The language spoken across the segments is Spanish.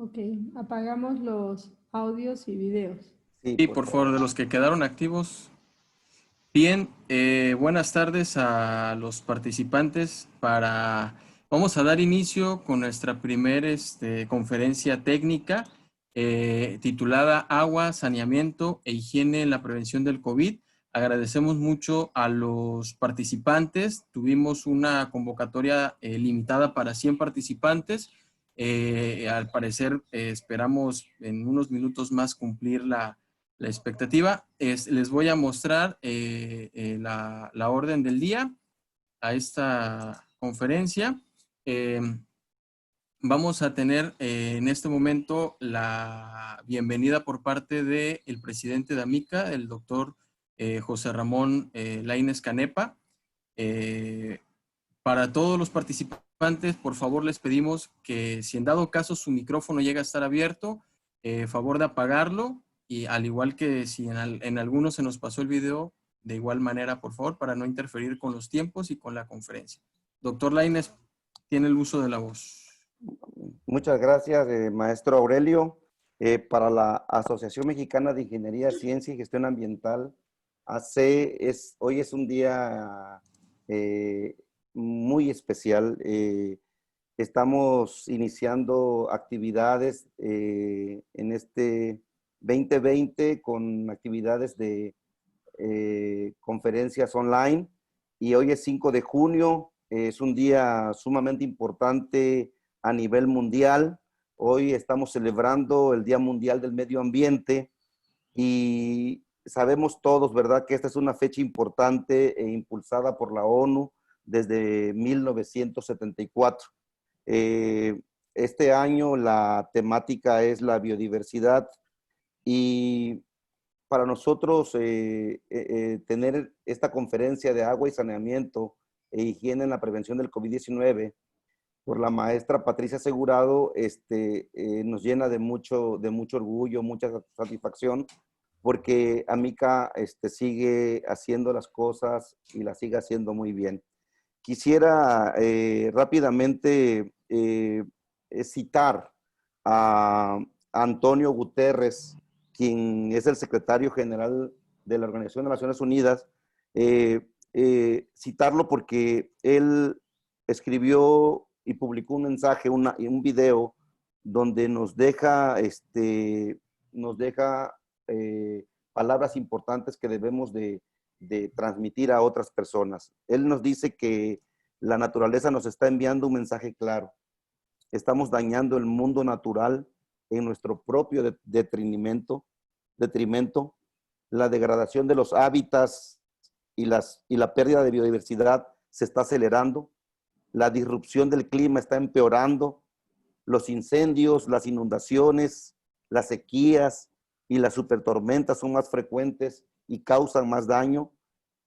Ok, apagamos los audios y videos. Sí, Sí, por por favor. favor, de los que quedaron activos. Bien, buenas tardes a los participantes. Vamos a dar inicio con nuestra primera conferencia técnica titulada Agua, Saneamiento e Higiene en la Prevención del COVID. Agradecemos mucho a los participantes. Tuvimos una convocatoria limitada para 100 participantes. Al parecer, esperamos en unos minutos más cumplir la expectativa. Les voy a mostrar la orden del día a esta conferencia. Eh, Vamos a tener en este momento la bienvenida por parte del presidente de AMICA, el doctor José Ramón Laínez Canepa. Para todos los participantes, por favor, les pedimos que si en dado caso su micrófono llega a estar abierto, favor de apagarlo, y al igual que si en algunos se nos pasó el video, de igual manera, por favor, para no interferir con los tiempos y con la conferencia. Doctor Laínez, tiene el uso de la voz. Muchas gracias, maestro Aurelio. Para la Asociación Mexicana de Ingeniería, Ciencia y Gestión Ambiental, hoy es un día muy especial. Estamos iniciando actividades en este 2020 con actividades de conferencias online, y hoy es 5 de junio, es un día sumamente importante a nivel mundial. Hoy estamos celebrando el Día Mundial del Medio Ambiente y sabemos todos, ¿verdad?, que esta es una fecha importante e impulsada por la ONU desde 1974. Este año la temática es la biodiversidad, y para nosotros tener esta conferencia de agua y saneamiento e higiene en la prevención del COVID-19 por la maestra Patricia Segurado, nos llena de mucho orgullo, mucha satisfacción, porque AMICA sigue haciendo las cosas y las sigue haciendo muy bien. Quisiera rápidamente citar a Antonio Guterres, quien es el secretario general de la Organización de Naciones Unidas, citarlo porque él escribió y publicó un mensaje, un video, donde nos deja palabras importantes que debemos de transmitir a otras personas. Él nos dice que la naturaleza nos está enviando un mensaje claro. Estamos dañando el mundo natural en nuestro propio detrimento. La degradación de los hábitats y la pérdida de biodiversidad se está acelerando. La disrupción del clima está empeorando. Los incendios, las inundaciones, las sequías y las supertormentas son más frecuentes y causan más daño.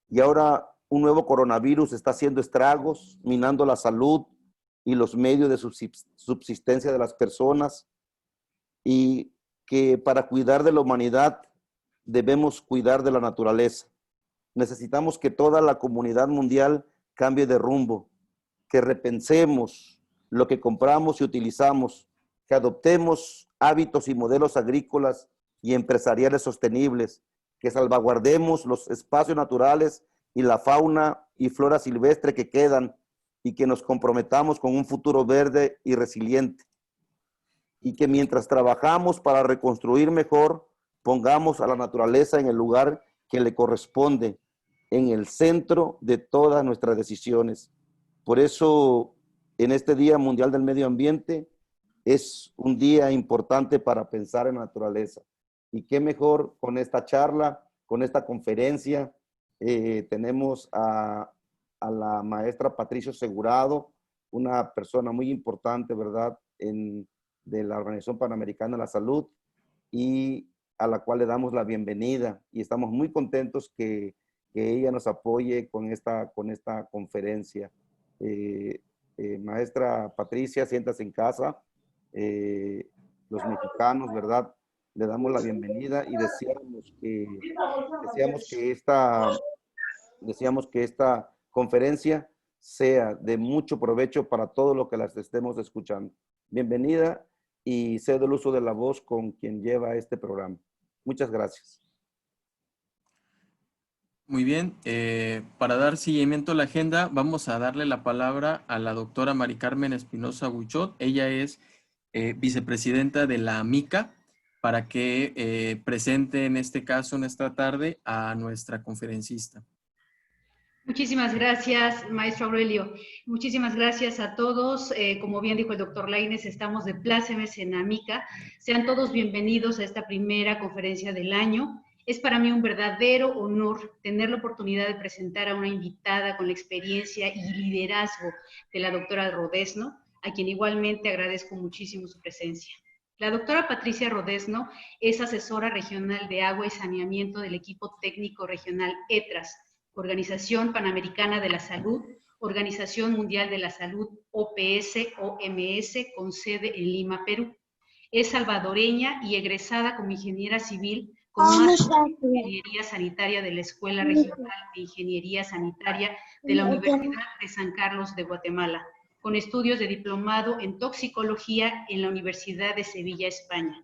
Y ahora un nuevo coronavirus está haciendo estragos, minando la salud y los medios de subsistencia de las personas, y que para cuidar de la humanidad debemos cuidar de la naturaleza. Necesitamos que toda la comunidad mundial cambie de rumbo, que repensemos lo que compramos y utilizamos, que adoptemos hábitos y modelos agrícolas y empresariales sostenibles, que salvaguardemos los espacios naturales y la fauna y flora silvestre que quedan, y que nos comprometamos con un futuro verde y resiliente. Y que mientras trabajamos para reconstruir mejor, pongamos a la naturaleza en el lugar que le corresponde, en el centro de todas nuestras decisiones. Por eso, en este Día Mundial del Medio Ambiente, es un día importante para pensar en la naturaleza. Y qué mejor con esta charla, con esta conferencia. Tenemos a la maestra Patricia Segurado, una persona muy importante, ¿verdad?, de la Organización Panamericana de la Salud, y a la cual le damos la bienvenida. Y estamos muy contentos que ella nos apoye con esta conferencia. Maestra Patricia, siéntase en casa. Los mexicanos, ¿verdad?, le damos la bienvenida y deseamos que esta conferencia sea de mucho provecho para todo lo que las estemos escuchando. Bienvenida, y cedo el uso de la voz con quien lleva este programa. Muchas gracias. Muy bien, para dar seguimiento a la agenda, vamos a darle la palabra a la doctora Mari Carmen Espinosa Buchot. Ella es vicepresidenta de la AMICA, para que presente en este caso, en esta tarde, a nuestra conferencista. Muchísimas gracias, maestro Aurelio. Muchísimas gracias a todos. Como bien dijo el doctor Lainez, estamos de plácemes en AMICA. Sean todos bienvenidos a esta primera conferencia del año. Es para mí un verdadero honor tener la oportunidad de presentar a una invitada con la experiencia y liderazgo de la doctora Rodesno, a quien igualmente agradezco muchísimo su presencia. La doctora Patricia Rodesno es asesora regional de agua y saneamiento del equipo técnico regional ETRAS, Organización Panamericana de la Salud, Organización Mundial de la Salud, OPS-OMS, con sede en Lima, Perú. Es salvadoreña y egresada como ingeniera civil con máster en Ingeniería Sanitaria de la Escuela Regional de Ingeniería Sanitaria de la Universidad de San Carlos de Guatemala, con estudios de diplomado en toxicología en la Universidad de Sevilla, España.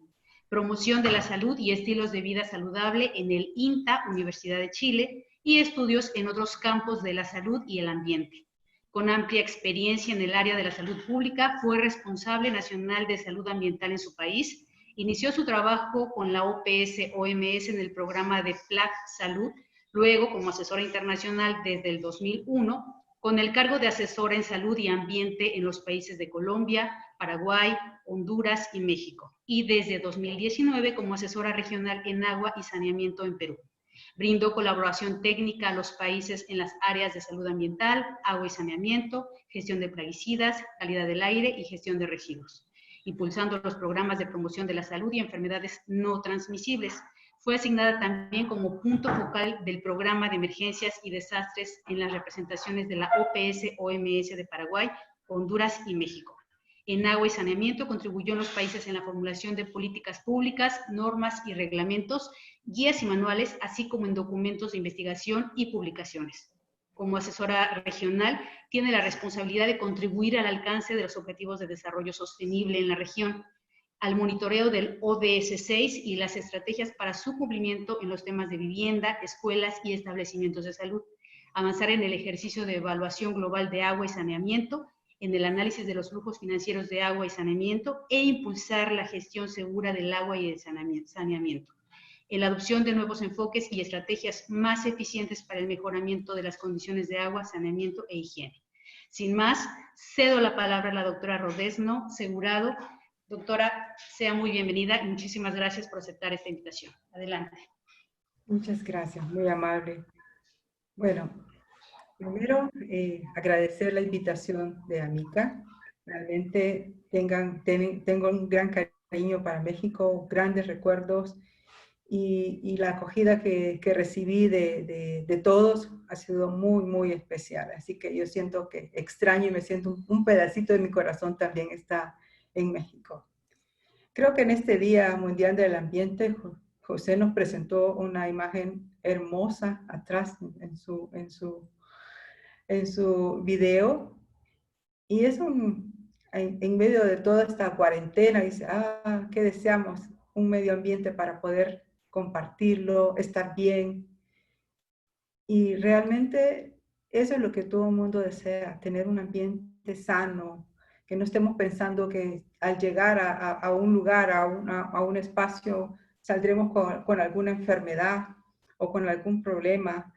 Promoción de la salud y estilos de vida saludable en el INTA, Universidad de Chile, y estudios en otros campos de la salud y el ambiente. Con amplia experiencia en el área de la salud pública, fue responsable nacional de salud ambiental en su país. Inició su trabajo con la OPS-OMS en el programa de PLAC Salud, luego como asesora internacional desde el 2001, con el cargo de asesora en salud y ambiente en los países de Colombia, Paraguay, Honduras y México, y desde 2019 como asesora regional en agua y saneamiento en Perú. Brindó colaboración técnica a los países en las áreas de salud ambiental, agua y saneamiento, gestión de plaguicidas, calidad del aire y gestión de residuos, impulsando los programas de promoción de la salud y enfermedades no transmisibles. Fue asignada también como punto focal del programa de emergencias y desastres en las representaciones de la OPS-OMS de Paraguay, Honduras y México. En agua y saneamiento contribuyó en los países en la formulación de políticas públicas, normas y reglamentos, guías y manuales, así como en documentos de investigación y publicaciones. Como asesora regional, tiene la responsabilidad de contribuir al alcance de los objetivos de desarrollo sostenible en la región, al monitoreo del ODS 6 y las estrategias para su cumplimiento en los temas de vivienda, escuelas y establecimientos de salud, avanzar en el ejercicio de evaluación global de agua y saneamiento, en el análisis de los flujos financieros de agua y saneamiento e impulsar la gestión segura del agua y el saneamiento, en la adopción de nuevos enfoques y estrategias más eficientes para el mejoramiento de las condiciones de agua, saneamiento e higiene. Sin más, cedo la palabra a la doctora Rodesno Segurado. Doctora, sea muy bienvenida y muchísimas gracias por aceptar esta invitación. Adelante. Muchas gracias, muy amable. Bueno, primero agradecer la invitación de AMICA. Realmente tengo un gran cariño para México, grandes recuerdos y la acogida que recibí de todos ha sido muy, muy especial. Así que yo siento que extraño y me siento un pedacito de mi corazón también está en México. Creo que en este Día Mundial del Ambiente, José nos presentó una imagen hermosa atrás en su video. Y es en medio de toda esta cuarentena, dice, ¿qué deseamos? Un medio ambiente para poder compartirlo, estar bien. Y realmente eso es lo que todo el mundo desea, tener un ambiente sano, que no estemos pensando que al llegar a un lugar, a un espacio, saldremos con alguna enfermedad o con algún problema.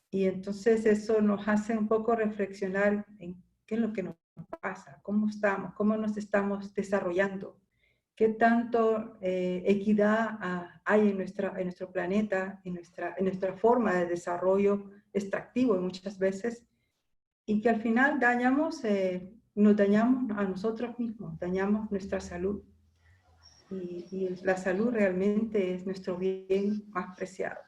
Y entonces eso nos hace un poco reflexionar en qué es lo que nos pasa, cómo estamos, cómo nos estamos desarrollando, qué tanto equidad hay en nuestro planeta, en nuestra forma de desarrollo extractivo muchas veces, y que al final nos dañamos a nosotros mismos, dañamos nuestra salud. Y la salud realmente es nuestro bien más preciado.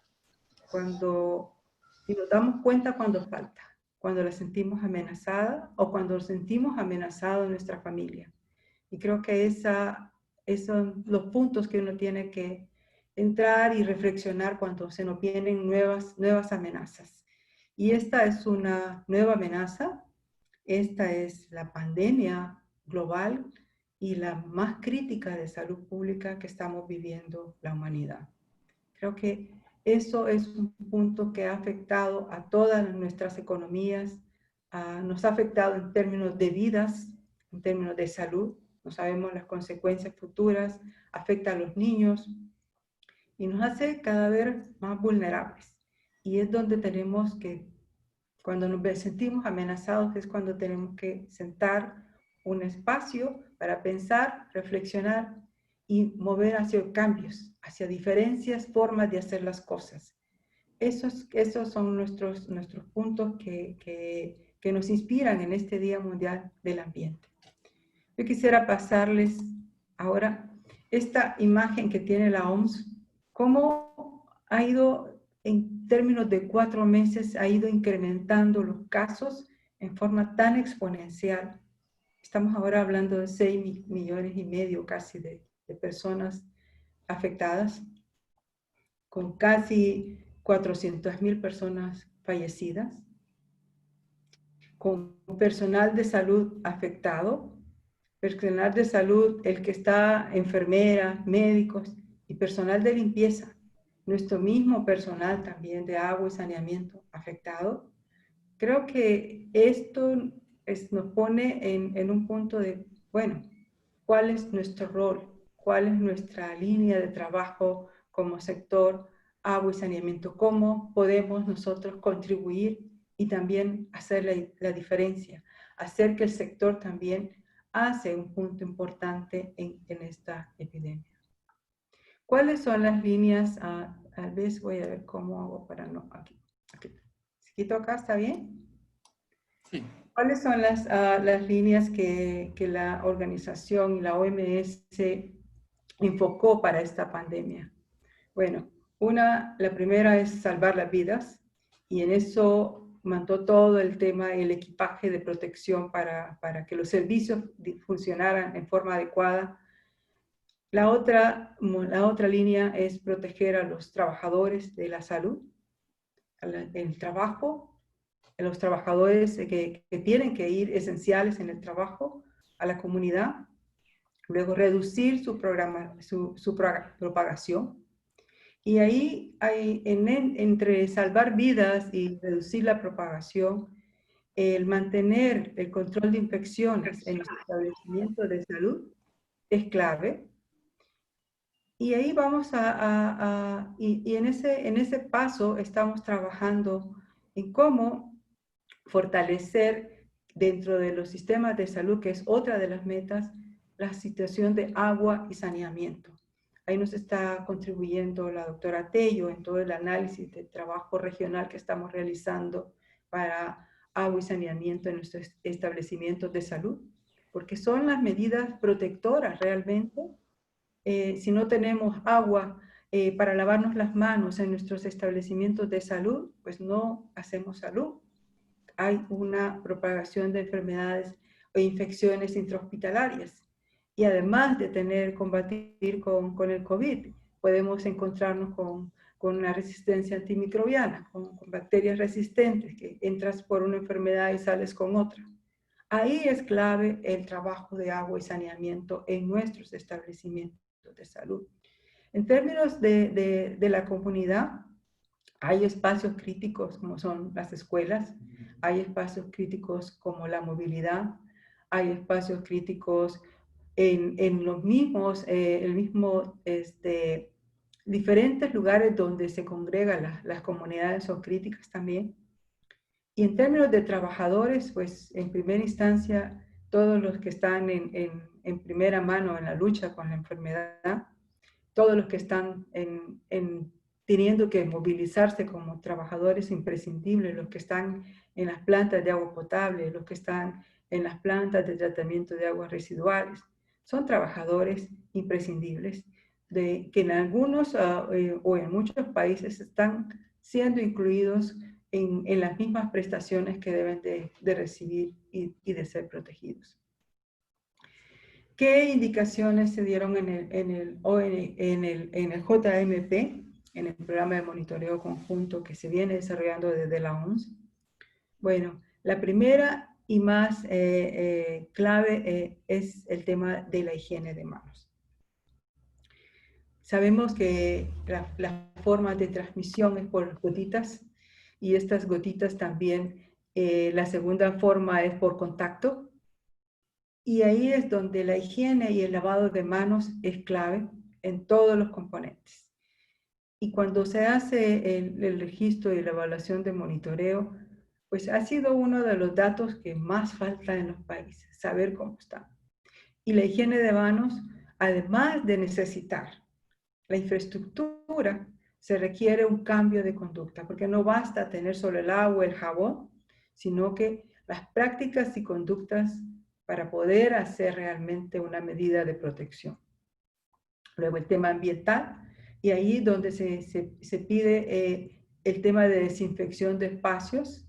Y nos damos cuenta cuando falta, cuando la sentimos amenazada o cuando sentimos amenazado nuestra familia. Y creo que esos son los puntos que uno tiene que entrar y reflexionar cuando se nos vienen nuevas amenazas. Y esta es una nueva amenaza. Esta es la pandemia global y la más crítica de salud pública que estamos viviendo la humanidad. Creo que eso es un punto que ha afectado a todas nuestras economías, nos ha afectado en términos de vidas, en términos de salud, no sabemos las consecuencias futuras, afecta a los niños y nos hace cada vez más vulnerables. Y es donde tenemos que, cuando nos sentimos amenazados, es cuando tenemos que sentar un espacio para pensar, reflexionar y mover hacia cambios, hacia diferentes formas de hacer las cosas. Esos son nuestros puntos que nos inspiran en este Día Mundial del Ambiente. Yo quisiera pasarles ahora esta imagen que tiene la OMS, cómo ha ido, en términos de 4 meses, ha ido incrementando los casos en forma tan exponencial. Estamos ahora hablando de 6,5 millones casi de personas afectadas, con casi 400,000 personas fallecidas, con personal de salud afectado, personal de salud, el que está enfermera, médicos y personal de limpieza, nuestro mismo personal también de agua y saneamiento afectado. Creo que esto nos pone en un punto de, bueno, ¿cuál es nuestro rol? ¿Cuál es nuestra línea de trabajo como sector agua y saneamiento? ¿Cómo podemos nosotros contribuir y también hacer la diferencia? Hacer que el sector también hace un punto importante en esta epidemia. ¿Cuáles son las líneas? Tal vez voy a ver cómo hago para no... Aquí. Si quito acá, ¿está bien? Sí. ¿Cuáles son las líneas que la organización y la OMS enfocó para esta pandemia? Bueno, la primera es salvar las vidas, y en eso mandó todo el tema, el equipaje de protección para que los servicios funcionaran en forma adecuada. La otra línea es proteger a los trabajadores de la salud, el trabajo, los trabajadores que tienen que ir esenciales en el trabajo, a la comunidad. Luego reducir su propagación. Y ahí entre salvar vidas y reducir la propagación, el mantener el control de infecciones en los establecimientos de salud es clave. Y ahí vamos y en ese paso estamos trabajando en cómo fortalecer dentro de los sistemas de salud, que es otra de las metas, la situación de agua y saneamiento. Ahí nos está contribuyendo la doctora Tello en todo el análisis de trabajo regional que estamos realizando para agua y saneamiento en nuestros establecimientos de salud, porque son las medidas protectoras realmente. Si no tenemos agua para lavarnos las manos en nuestros establecimientos de salud, pues no hacemos salud. Hay una propagación de enfermedades o infecciones intrahospitalarias. Y además de combatir con el COVID, podemos encontrarnos con una resistencia antimicrobiana, con bacterias resistentes, que entras por una enfermedad y sales con otra. Ahí es clave el trabajo de agua y saneamiento en nuestros establecimientos de salud. En términos de la comunidad, hay espacios críticos como son las escuelas, hay espacios críticos como la movilidad, hay espacios críticos en los mismos, diferentes lugares donde se congregan las comunidades son críticas también. Y en términos de trabajadores, pues en primera instancia, todos los que están en primera mano en la lucha con la enfermedad, todos los que están teniendo que movilizarse como trabajadores imprescindibles, los que están en las plantas de agua potable, los que están en las plantas de tratamiento de aguas residuales, son trabajadores imprescindibles que en algunos o en muchos países están siendo incluidos en las mismas prestaciones que deben de recibir y de ser protegidos. ¿Qué indicaciones se dieron en el JMP, en el programa de monitoreo conjunto que se viene desarrollando desde la OMS? Bueno, la primera y más clave es el tema de la higiene de manos. Sabemos que la forma de transmisión es por gotitas y estas gotitas también, la segunda forma es por contacto. Y ahí es donde la higiene y el lavado de manos es clave en todos los componentes. Y cuando se hace el registro y la evaluación de monitoreo, pues ha sido uno de los datos que más falta en los países, saber cómo están. Y la higiene de manos, además de necesitar la infraestructura, se requiere un cambio de conducta, porque no basta tener solo el agua, el jabón, sino que las prácticas y conductas para poder hacer realmente una medida de protección. Luego el tema ambiental, y ahí donde se pide el tema de desinfección de espacios.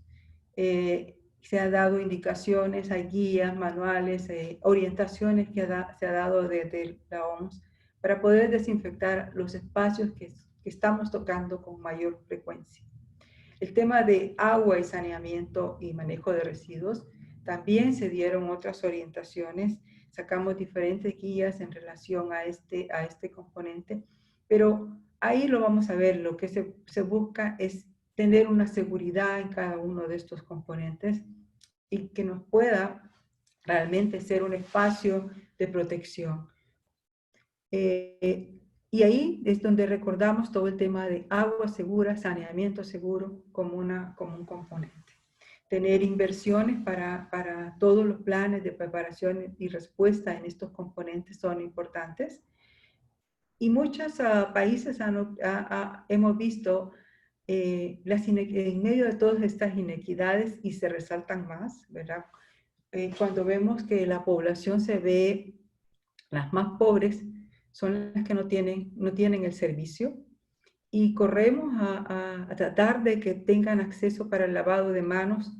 Se han dado indicaciones, hay guías, manuales, orientaciones que se ha dado desde la OMS para poder desinfectar los espacios que estamos tocando con mayor frecuencia. El tema de agua y saneamiento y manejo de residuos, también se dieron otras orientaciones, sacamos diferentes guías en relación a este componente, pero ahí lo vamos a ver, lo que se busca es tener una seguridad en cada uno de estos componentes y que nos pueda realmente ser un espacio de protección. Y ahí es donde recordamos todo el tema de agua segura, saneamiento seguro como un componente. Tener inversiones para todos los planes de preparación y respuesta en estos componentes son importantes. Y muchos países hemos visto en medio de todas estas inequidades y se resaltan más, ¿verdad? Cuando vemos que la población se ve, las más pobres son las que no tienen el servicio y corremos a tratar de que tengan acceso para el lavado de manos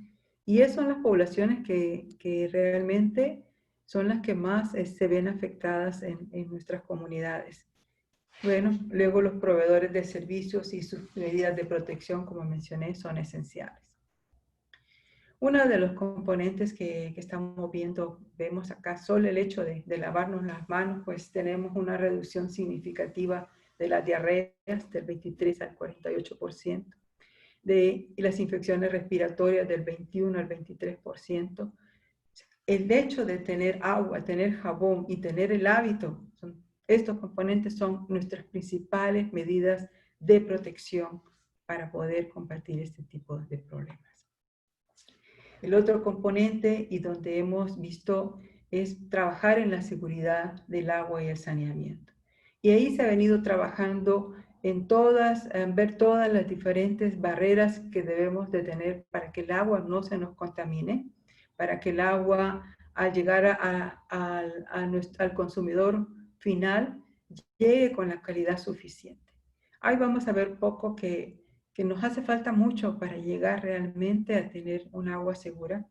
y esas son las poblaciones que realmente son las que más se ven afectadas en nuestras comunidades. Bueno, luego los proveedores de servicios y sus medidas de protección, como mencioné, son esenciales. Uno de los componentes que estamos viendo, vemos acá, solo el hecho de lavarnos las manos, pues tenemos una reducción significativa de las diarreas del 23 al 48%, de las infecciones respiratorias del 21 al 23%. El hecho de tener agua, tener jabón y tener el hábito, estos componentes son nuestras principales medidas de protección para poder combatir este tipo de problemas. El otro componente y donde hemos visto es trabajar en la seguridad del agua y el saneamiento. Y ahí se ha venido trabajando en ver todas las diferentes barreras que debemos de tener para que el agua no se nos contamine, para que el agua al llegar al consumidor final llegue con la calidad suficiente. Ahí vamos a ver poco que nos hace falta mucho para llegar realmente a tener un agua segura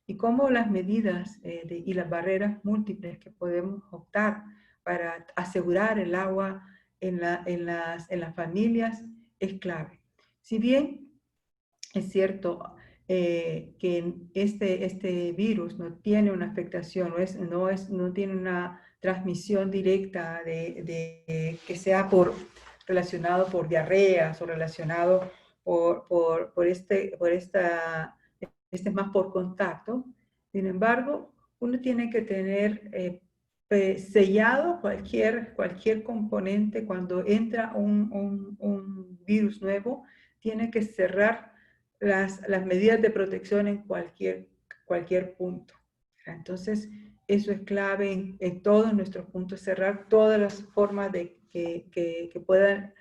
y cómo las medidas y las barreras múltiples que podemos optar para asegurar el agua en las familias es clave. Si bien es cierto que este virus no tiene una afectación, no tiene una transmisión directa que sea relacionado por diarreas o relacionado este más por contacto. Sin embargo, uno tiene que tener sellado cualquier componente cuando entra un virus nuevo, tiene que cerrar las medidas de protección en cualquier punto. Entonces, eso es clave en todos nuestros puntos, cerrar todas las formas que puedan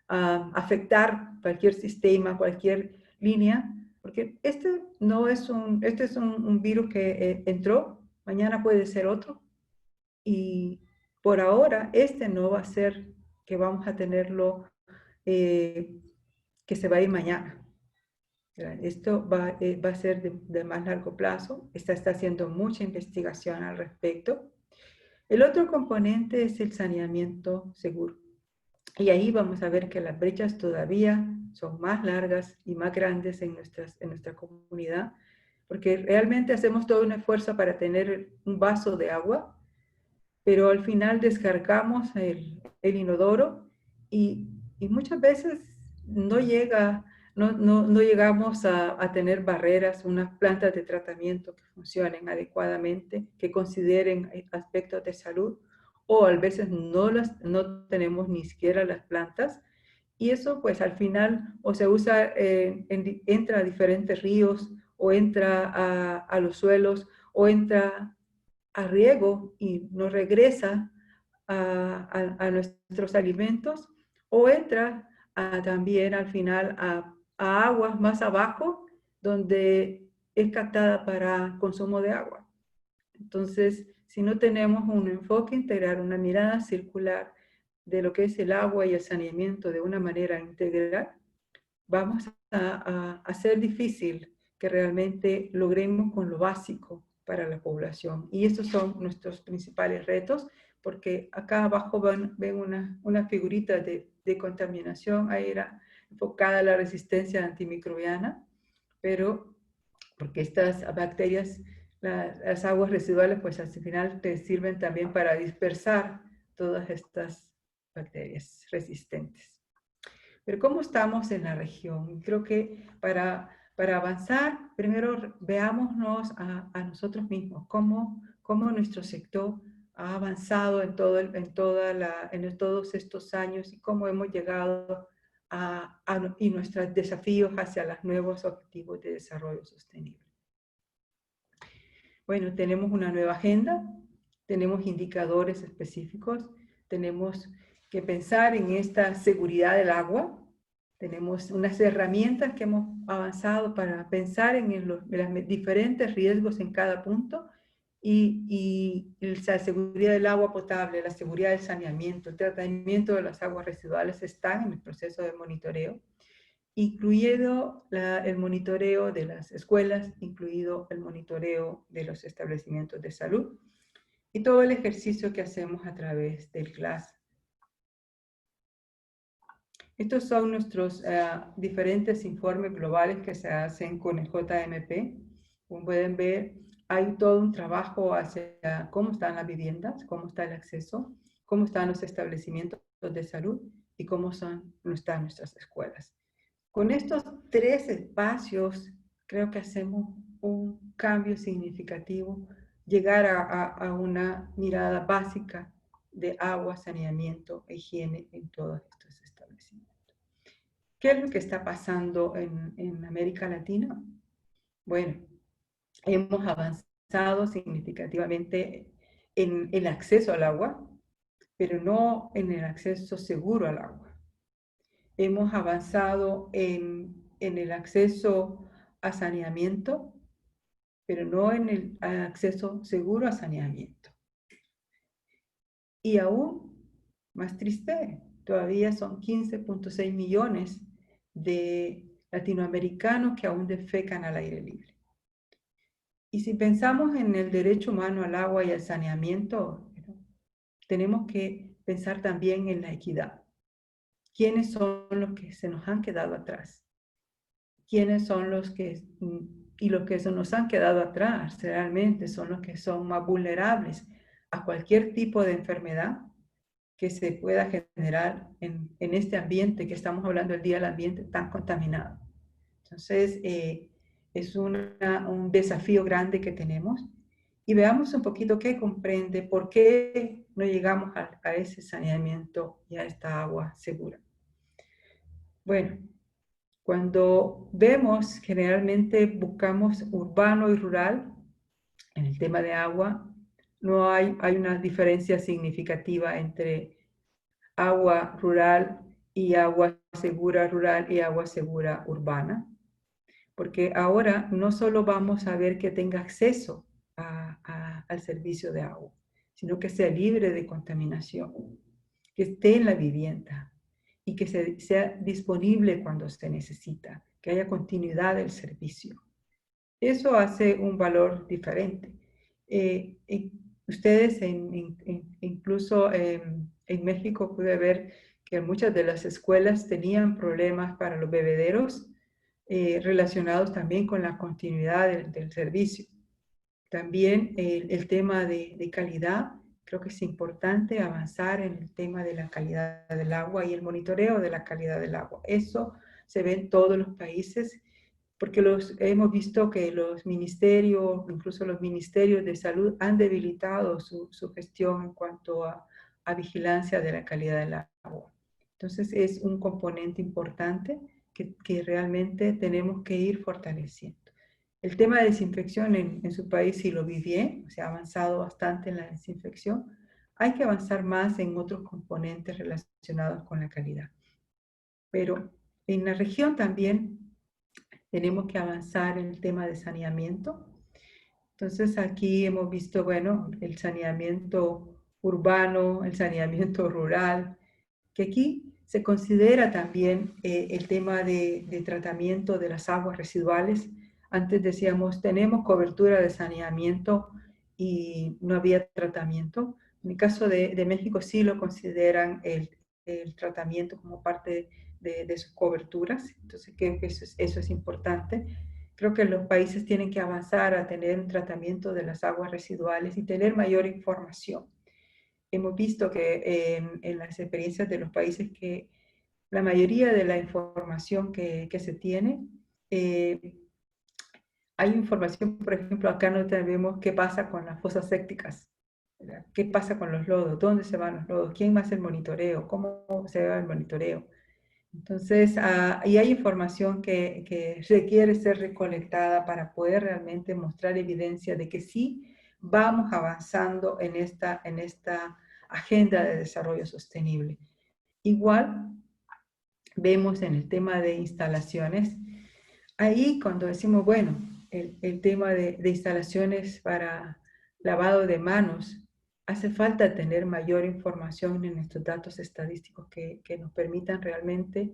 afectar cualquier sistema, cualquier línea, porque este es un virus que entró, mañana puede ser otro, y por ahora este no va a ser que vamos a tenerlo, que se va a ir mañana. Esto va a ser de más largo plazo, está haciendo mucha investigación al respecto. El otro componente es el saneamiento seguro. Y ahí vamos a ver que las brechas todavía son más largas y más grandes en nuestra comunidad, porque realmente hacemos todo un esfuerzo para tener un vaso de agua, pero al final descargamos el inodoro y muchas veces no llegamos a tener barreras, unas plantas de tratamiento que funcionen adecuadamente, que consideren aspectos de salud, o a veces no tenemos ni siquiera las plantas, y eso pues al final o se usa, entra a diferentes ríos, o entra a los suelos, o entra a riego y nos regresa a nuestros alimentos, o entra también al final a aguas más abajo, donde es captada para consumo de agua. Entonces, si no tenemos un enfoque integral, una mirada circular de lo que es el agua y el saneamiento de una manera integral, vamos a hacer difícil que realmente logremos con lo básico para la población. Y estos son nuestros principales retos, porque acá abajo ven una figurita de contaminación, ahí era enfocada a la resistencia antimicrobiana, pero porque estas bacterias, las aguas residuales, pues al final te sirven también para dispersar todas estas bacterias resistentes. Pero ¿cómo estamos en la región? Creo que para avanzar, primero veámonos a nosotros mismos, cómo nuestro sector ha avanzado en todos estos años y cómo hemos llegado y nuestros desafíos hacia los nuevos objetivos de desarrollo sostenible. Bueno, tenemos una nueva agenda, tenemos indicadores específicos, tenemos que pensar en esta seguridad del agua, tenemos unas herramientas que hemos avanzado para pensar en los diferentes riesgos en cada punto, y la seguridad del agua potable, la seguridad del saneamiento, el tratamiento de las aguas residuales están en el proceso de monitoreo, incluido el monitoreo de las escuelas, incluido el monitoreo de los establecimientos de salud, y todo el ejercicio que hacemos a través del CLAS. Estos son nuestros diferentes informes globales que se hacen con el JMP. Como pueden ver, hay todo un trabajo hacia cómo están las viviendas, cómo está el acceso, cómo están los establecimientos de salud y cómo están nuestras escuelas. Con estos 3 espacios, creo que hacemos un cambio significativo, llegar a una mirada básica de agua, saneamiento e higiene en todos estos establecimientos. ¿Qué es lo que está pasando en América Latina? Bueno, hemos avanzado significativamente en el acceso al agua, pero no en el acceso seguro al agua. Hemos avanzado en el acceso a saneamiento, pero no en el acceso seguro a saneamiento. Y aún más triste, todavía son 15.6 millones de latinoamericanos que aún defecan al aire libre. Y si pensamos en el derecho humano al agua y al saneamiento, tenemos que pensar también en la equidad. ¿Quiénes son los que se nos han quedado atrás? ¿Quiénes son los que se nos han quedado atrás realmente son los que son más vulnerables a cualquier tipo de enfermedad que se pueda generar en este ambiente que estamos hablando el día del ambiente tan contaminado? Entonces, es un desafío grande que tenemos. Y veamos un poquito qué comprende, por qué no llegamos a ese saneamiento y a esta agua segura. Bueno, cuando vemos, generalmente buscamos urbano y rural, en el tema de agua, no hay una diferencia significativa entre agua rural y agua segura rural y agua segura urbana. Porque ahora no solo vamos a ver que tenga acceso al servicio de agua, sino que sea libre de contaminación, que esté en la vivienda y que sea disponible cuando se necesita, que haya continuidad del servicio. Eso hace un valor diferente. Ustedes incluso en México pude ver que muchas de las escuelas tenían problemas para los bebederos, relacionados también con la continuidad del servicio. También el tema de calidad, creo que es importante avanzar en el tema de la calidad del agua y el monitoreo de la calidad del agua. Eso se ve en todos los países, porque hemos visto que los ministerios, incluso los ministerios de salud, han debilitado su gestión en cuanto a vigilancia de la calidad del agua. Entonces es un componente importante que realmente tenemos que ir fortaleciendo. El tema de desinfección en su país sí lo vi bien, se ha avanzado bastante en la desinfección. Hay que avanzar más en otros componentes relacionados con la calidad. Pero en la región también tenemos que avanzar en el tema de saneamiento. Entonces aquí hemos visto, bueno, el saneamiento urbano, el saneamiento rural, que aquí se considera también el tema de tratamiento de las aguas residuales. Antes decíamos, tenemos cobertura de saneamiento y no había tratamiento. En el caso de México sí lo consideran el tratamiento como parte de sus coberturas. Entonces creo que eso es importante. Creo que los países tienen que avanzar a tener un tratamiento de las aguas residuales y tener mayor información. Hemos visto que en las experiencias de los países que la mayoría de la información que se tiene, hay información, por ejemplo, acá no sabemos qué pasa con las fosas sépticas, ¿verdad? ¿Qué pasa con los lodos? ¿Dónde se van los lodos? ¿Quién hace el monitoreo? ¿Cómo se va el monitoreo? Entonces, y hay información que requiere ser recolectada para poder realmente mostrar evidencia de que sí vamos avanzando en esta agenda de desarrollo sostenible. Igual, vemos en el tema de instalaciones, ahí cuando decimos, bueno, el tema de instalaciones para lavado de manos, hace falta tener mayor información en estos datos estadísticos que nos permitan realmente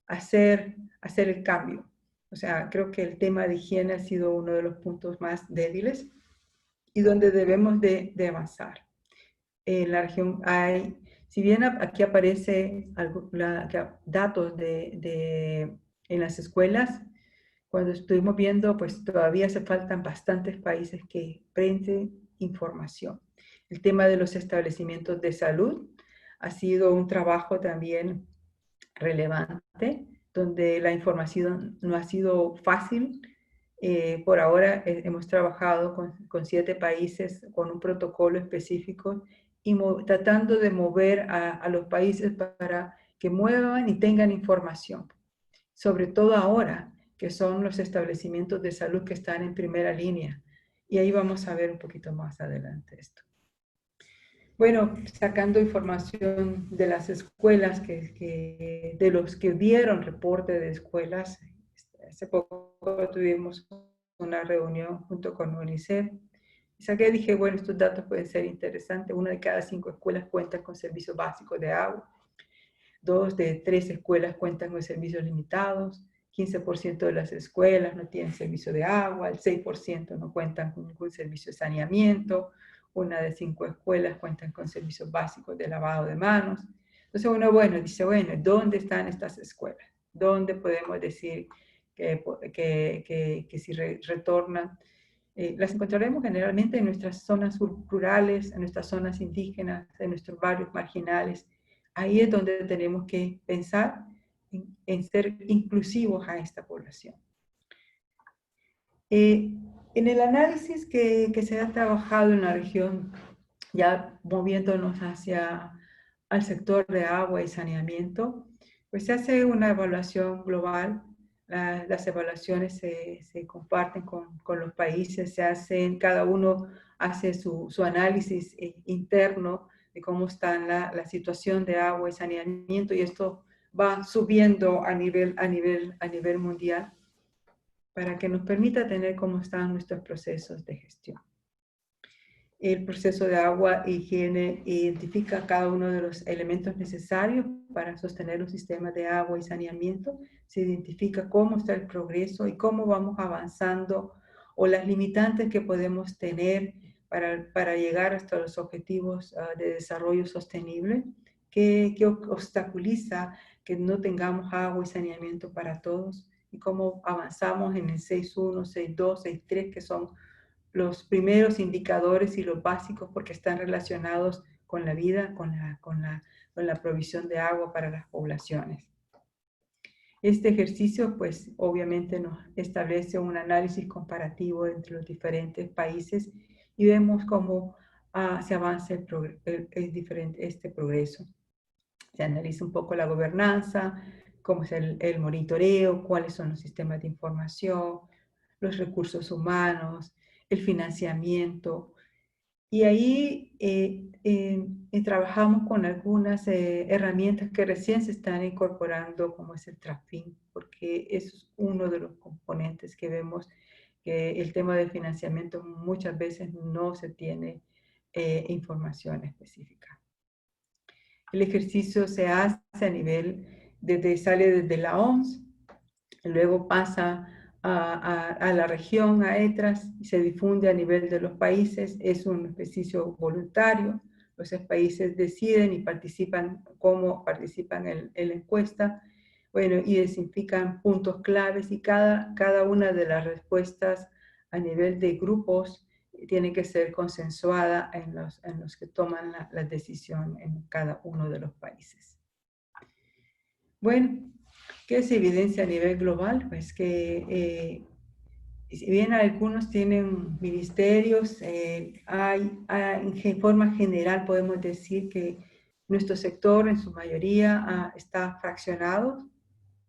hacer el cambio. O sea, creo que el tema de higiene ha sido uno de los puntos más débiles y donde debemos de avanzar. En la región hay, si bien aquí aparece datos en las escuelas, cuando estuvimos viendo, pues todavía hace faltan bastantes países que prenden información. El tema de los establecimientos de salud ha sido un trabajo también relevante, donde la información no ha sido fácil. Por ahora hemos trabajado con 7 países con un protocolo específico y tratando de mover a los países para que muevan y tengan información, sobre todo ahora, que son los establecimientos de salud que están en primera línea. Y ahí vamos a ver un poquito más adelante esto. Bueno, sacando información de las escuelas, de los que dieron reporte de escuelas, hace poco tuvimos una reunión junto con UNICEF. Y dije, bueno, estos datos pueden ser interesantes. 1 de cada 5 escuelas cuenta con servicios básicos de agua. 2 de 3 escuelas cuentan con servicios limitados. 15% de las escuelas no tienen servicio de agua. El 6% no cuentan con ningún servicio de saneamiento. 1 de 5 escuelas cuentan con servicios básicos de lavado de manos. Entonces uno, dice, ¿dónde están estas escuelas? ¿Dónde podemos decir que si retornan? Las encontraremos generalmente en nuestras zonas rurales, en nuestras zonas indígenas, en nuestros barrios marginales. Ahí es donde tenemos que pensar en ser inclusivos a esta población. En el análisis que se ha trabajado en la región, ya moviéndonos al sector de agua y saneamiento, pues se hace una evaluación global. Las evaluaciones se comparten con los países, cada uno hace su análisis interno de cómo está la situación de agua y saneamiento, y esto va subiendo a nivel mundial para que nos permita tener cómo están nuestros procesos de gestión. El proceso de agua e higiene identifica cada uno de los elementos necesarios para sostener un sistema de agua y saneamiento. Se identifica cómo está el progreso y cómo vamos avanzando o las limitantes que podemos tener para llegar hasta los objetivos de desarrollo sostenible, que obstaculiza que no tengamos agua y saneamiento para todos, y cómo avanzamos en el 6.1, 6.2, 6.3, que son los primeros indicadores y los básicos porque están relacionados con la vida, con la provisión de agua para las poblaciones. Este ejercicio, pues, obviamente nos establece un análisis comparativo entre los diferentes países y vemos cómo se avanza este progreso. Se analiza un poco la gobernanza, cómo es el monitoreo, cuáles son los sistemas de información, los recursos humanos, el financiamiento. Y ahí trabajamos con algunas herramientas que recién se están incorporando, como es el tracking, porque es uno de los componentes que vemos que el tema de financiamiento muchas veces no se tiene información específica. El ejercicio se hace a nivel, sale desde la OMS, luego pasa a la región, a ETRAS, y se difunde a nivel de los países. Es un ejercicio voluntario. Los países deciden y participan, cómo participan en la encuesta. Bueno, identifican puntos claves y cada una de las respuestas a nivel de grupos tiene que ser consensuada en los que toman la decisión en cada uno de los países. Bueno, ¿qué se evidencia a nivel global? Pues que si bien algunos tienen ministerios, en forma general podemos decir que nuestro sector en su mayoría está fraccionado,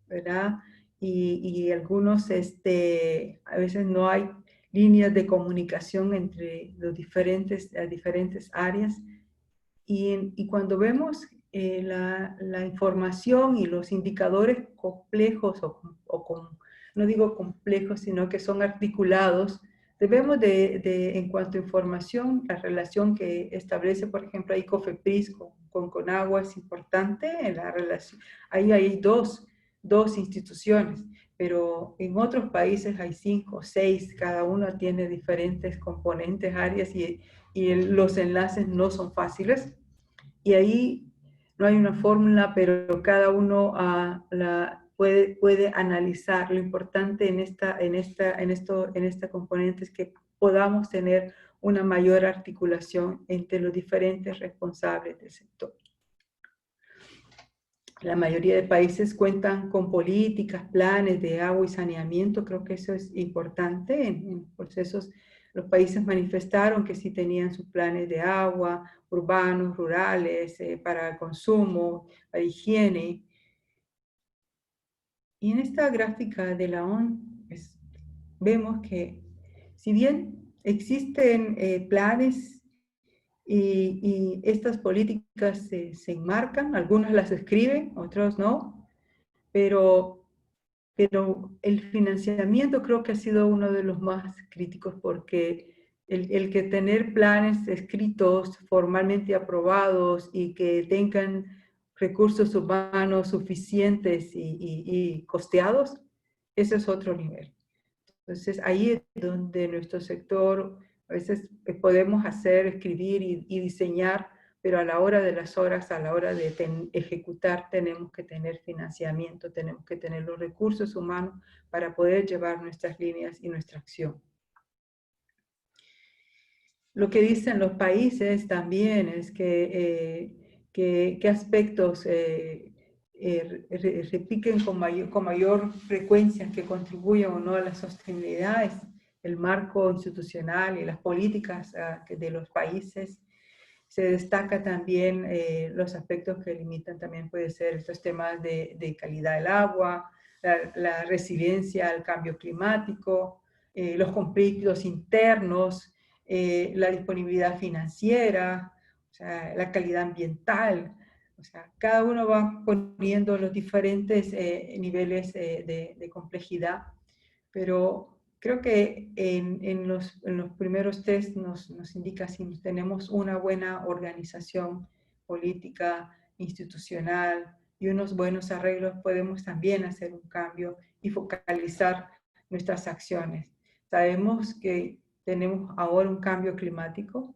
¿verdad? Y algunos, a veces no hay líneas de comunicación entre las diferentes áreas. Y cuando vemos la información y los indicadores complejos, no digo complejos, sino que son articulados, debemos en cuanto a información, la relación que establece, por ejemplo, ahí COFEPRIS con CONAGUA es importante en la relación. Ahí hay dos instituciones, pero en otros países hay 5 o 6, cada uno tiene diferentes componentes, áreas y los enlaces no son fáciles. Y ahí no hay una fórmula, pero cada uno puede analizar. Lo importante en esta componente es que podamos tener una mayor articulación entre los diferentes responsables del sector. La mayoría de países cuentan con políticas, planes de agua y saneamiento. Creo que eso es importante. En procesos, los países manifestaron que sí tenían sus planes de agua, urbanos, rurales, para consumo, para higiene. Y en esta gráfica de la ONU, pues, vemos que si bien existen planes y estas políticas se enmarcan, algunos las escriben, otros no, pero el financiamiento creo que ha sido uno de los más críticos porque el que tener planes escritos, formalmente aprobados y que tengan recursos humanos suficientes y costeados, ese es otro nivel. Entonces ahí es donde nuestro sector a veces podemos escribir y diseñar, pero a la hora de las horas, a la hora de ejecutar, tenemos que tener financiamiento, tenemos que tener los recursos humanos para poder llevar nuestras líneas y nuestra acción. Lo que dicen los países también es qué aspectos repiquen con mayor frecuencia, que contribuyan o no a la sostenibilidad, el marco institucional y las políticas de los países. Se destaca también los aspectos que limitan, también puede ser estos temas de calidad del agua, la resiliencia al cambio climático, los conflictos internos, la disponibilidad financiera, o sea, la calidad ambiental. O sea, cada uno va poniendo los diferentes niveles de complejidad, pero creo que en los primeros test nos indica si tenemos una buena organización política, institucional y unos buenos arreglos, podemos también hacer un cambio y focalizar nuestras acciones. Sabemos que tenemos ahora un cambio climático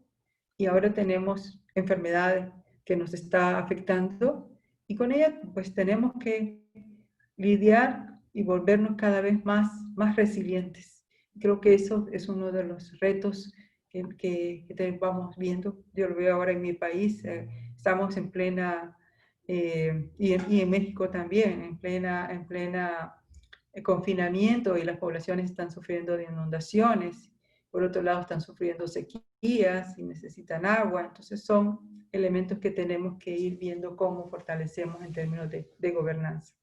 y ahora tenemos enfermedades que nos está afectando y con ella pues tenemos que lidiar y volvernos cada vez más resilientes. Creo que eso es uno de los retos que vamos viendo. Yo lo veo ahora en mi país, estamos en plena, y en México también, en plena confinamiento, y las poblaciones están sufriendo de inundaciones. Por otro lado, están sufriendo sequías y necesitan agua. Entonces son elementos que tenemos que ir viendo cómo fortalecemos en términos de gobernanza.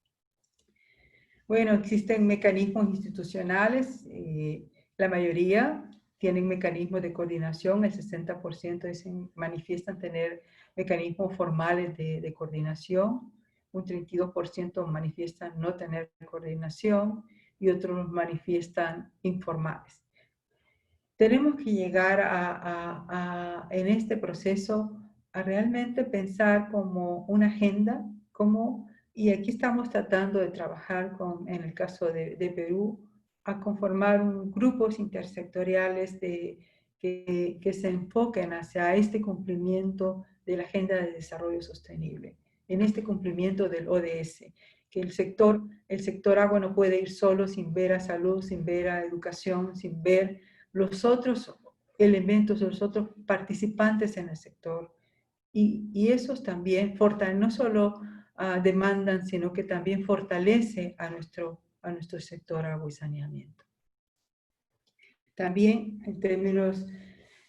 Bueno, existen mecanismos institucionales, la mayoría tienen mecanismos de coordinación, el 60% manifiestan tener mecanismos formales de coordinación, un 32% manifiestan no tener coordinación y otros manifiestan informales. Tenemos que llegar en este proceso a realmente pensar como una agenda, y aquí estamos tratando de trabajar en el caso de Perú, a conformar grupos intersectoriales que se enfoquen hacia este cumplimiento de la Agenda de Desarrollo Sostenible, en este cumplimiento del ODS, que el sector agua no puede ir solo sin ver a salud, sin ver a educación, sin ver los otros elementos, los otros participantes en el sector. Y esos también no solo demandan, sino que también fortalece a nuestro sector agua y saneamiento. También en términos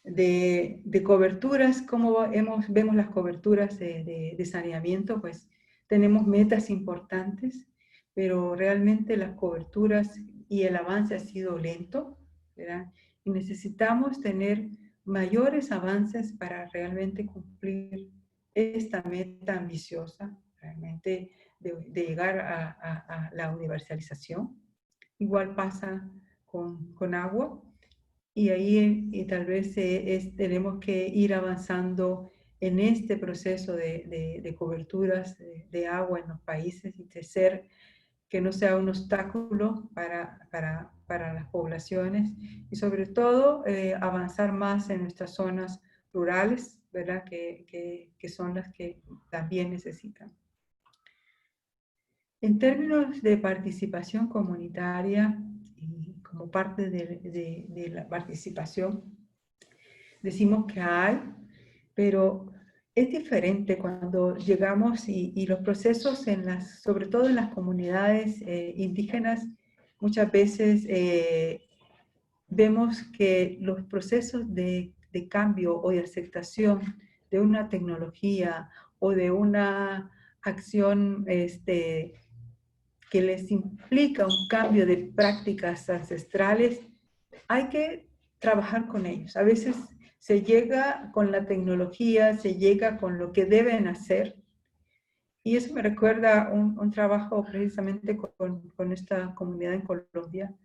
de coberturas, como vemos las coberturas de saneamiento, pues tenemos metas importantes, pero realmente las coberturas y el avance ha sido lento, ¿verdad? Y necesitamos tener mayores avances para realmente cumplir esta meta ambiciosa, realmente de llegar a la universalización. Igual pasa con agua. Y ahí tal vez tenemos que ir avanzando en este proceso de coberturas de agua en los países y que no sea un obstáculo para las poblaciones, y sobre todo avanzar más en nuestras zonas rurales, ¿verdad? Que son las que también necesitan. En términos de participación comunitaria, como parte de la participación, decimos que hay, pero es diferente cuando llegamos y los procesos, sobre todo en las comunidades indígenas, muchas veces vemos que los procesos de cambio o de aceptación de una tecnología o de una acción que les implica un cambio de prácticas ancestrales, hay que trabajar con ellos. A veces se llega con la tecnología, se llega con lo que deben hacer, y eso me recuerda un trabajo precisamente con esta comunidad en Colombia,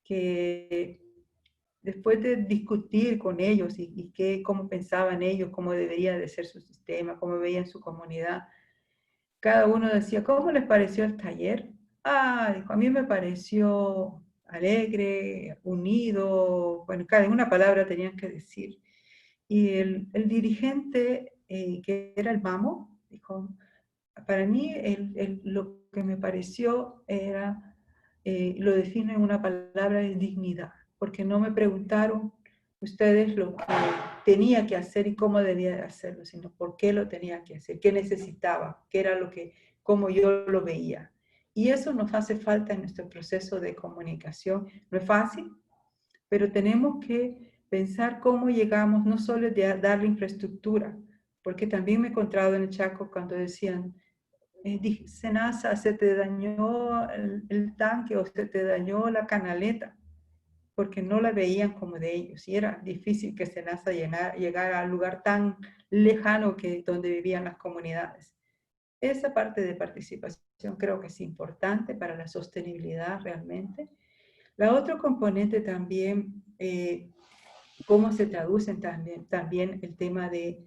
que después de discutir con ellos y cómo pensaban ellos, cómo debería de ser su sistema, cómo veían su comunidad, cada uno decía, ¿cómo les pareció el taller? Dijo, a mí me pareció alegre, unido, bueno, cada una palabra tenían que decir. Y el dirigente, que era el MAMO, dijo, para mí lo que me pareció era, lo defino en una palabra, de dignidad, porque no me preguntaron ustedes lo que tenía que hacer y cómo debía de hacerlo, sino por qué lo tenía que hacer, qué necesitaba, qué era cómo yo lo veía. Y eso nos hace falta en nuestro proceso de comunicación. No es fácil, pero tenemos que pensar cómo llegamos, no solo de darle infraestructura, porque también me he encontrado en el Chaco cuando decían, Senasa, se te dañó el tanque o se te dañó la canaleta, porque no la veían como de ellos, y era difícil que Senasa llegara al lugar tan lejano donde vivían las comunidades. Esa parte de participación creo que es importante para la sostenibilidad realmente. La otro componente también, cómo se traducen también el tema de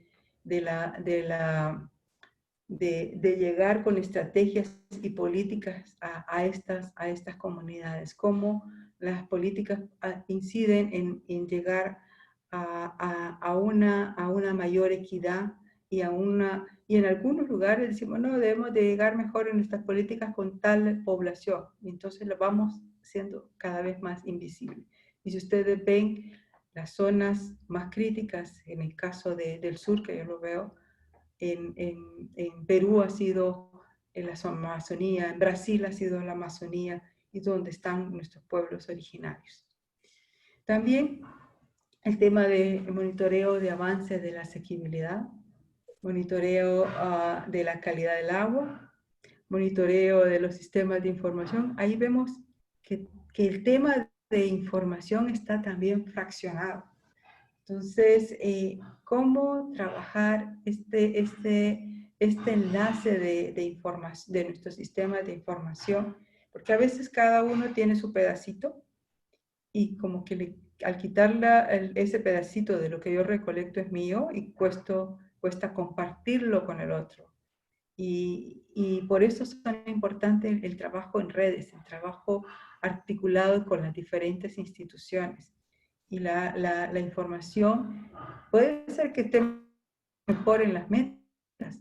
llegar con estrategias y políticas a estas comunidades, cómo las políticas inciden en llegar a una mayor equidad y en algunos lugares decimos, no, debemos de llegar mejor en nuestras políticas con tal población. Y entonces lo vamos siendo cada vez más invisible. Y si ustedes ven las zonas más críticas, en el caso del sur, que yo lo veo, en Perú ha sido en la Amazonía, en Brasil ha sido la Amazonía, y donde están nuestros pueblos originarios. También el tema de monitoreo de avances de la asequibilidad, monitoreo de la calidad del agua, monitoreo de los sistemas de información. Ahí vemos que el tema de información está también fraccionado. Entonces, ¿cómo trabajar este enlace de información, de nuestro sistema de información? Porque a veces cada uno tiene su pedacito y como que al quitar ese pedacito de lo que yo recolecto es mío y cuesta compartirlo con el otro. Y por eso es tan importante el trabajo en redes, el trabajo articulado con las diferentes instituciones. Y la información puede ser que esté mejor en las metas,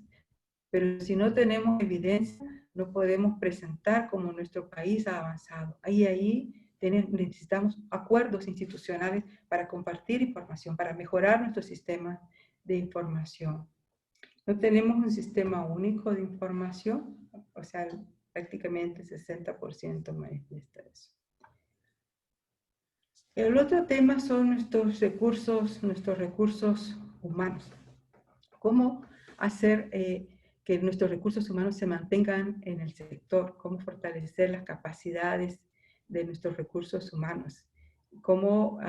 pero si no tenemos evidencia, no podemos presentar cómo nuestro país ha avanzado. Ahí necesitamos acuerdos institucionales para compartir información, para mejorar nuestro sistema de información. No tenemos un sistema único de información, o sea, prácticamente 60% manifiesta eso. El otro tema son nuestros recursos humanos. ¿Cómo hacer que nuestros recursos humanos se mantengan en el sector? ¿Cómo fortalecer las capacidades de nuestros recursos humanos? ¿Cómo,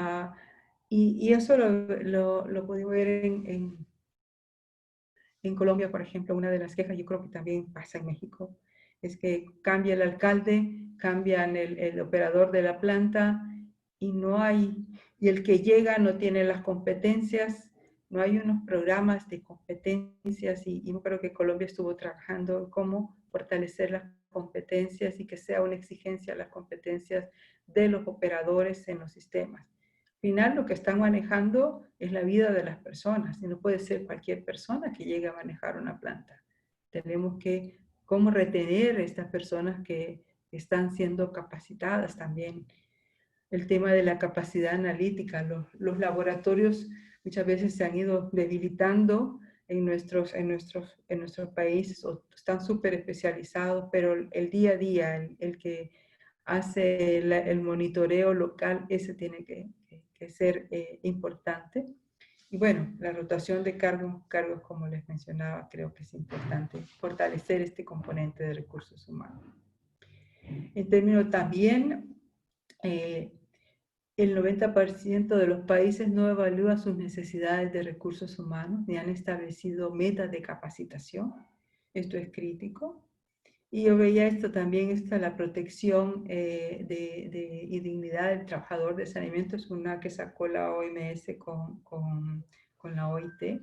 y eso lo podemos ver en Colombia, por ejemplo. Una de las quejas, yo creo que también pasa en México, es que cambia el alcalde, cambian el operador de la planta, y el que llega no tiene las competencias, no hay unos programas de competencias, y yo creo que Colombia estuvo trabajando en cómo fortalecer las competencias y que sea una exigencia las competencias de los operadores en los sistemas. Al final lo que están manejando es la vida de las personas, y no puede ser cualquier persona que llegue a manejar una planta. Tenemos que cómo retener a estas personas que están siendo capacitadas también. El tema de la capacidad analítica, los laboratorios muchas veces se han ido debilitando en nuestros países, o están súper especializados, pero el día a día, el que hace el monitoreo local, ese tiene que ser importante. Y bueno, la rotación de cargos, como les mencionaba, creo que es importante fortalecer este componente de recursos humanos. En términos también, el 90% de los países no evalúa sus necesidades de recursos humanos ni han establecido metas de capacitación. Esto es crítico. Y yo veía esto también, la protección y dignidad del trabajador de saneamiento, es una que sacó la OMS con la OIT.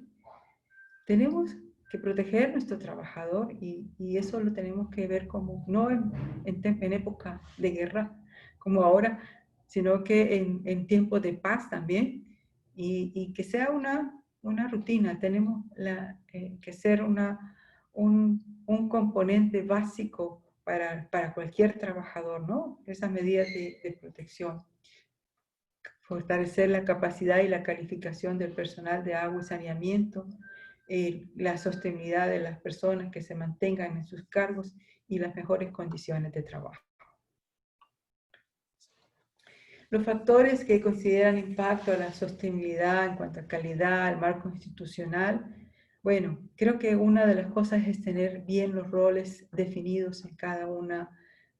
Tenemos que proteger a nuestro trabajador y eso lo tenemos que ver como, no en época de guerra, como ahora, sino que en tiempos de paz también, y que sea una rutina. Tenemos que ser un componente básico para cualquier trabajador, ¿no? Esas medidas de protección. Fortalecer la capacidad y la calificación del personal de agua y saneamiento, la sostenibilidad de las personas que se mantengan en sus cargos y las mejores condiciones de trabajo. Los factores que consideran impacto a la sostenibilidad en cuanto a calidad, al marco institucional. Bueno, creo que una de las cosas es tener bien los roles definidos en cada una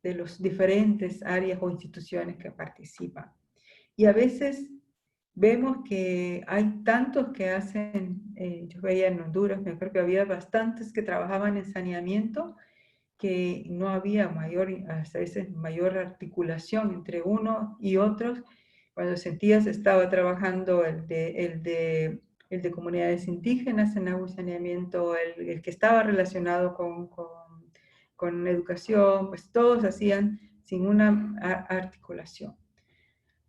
de las diferentes áreas o instituciones que participan. Y a veces vemos que hay tantos que hacen, yo veía en Honduras, me acuerdo que había bastantes que trabajaban en saneamiento, que no había hasta veces mayor articulación entre uno y otros. Cuando sentías estaba trabajando el de comunidades indígenas en agua y saneamiento, el que estaba relacionado con educación, pues todos hacían sin una articulación.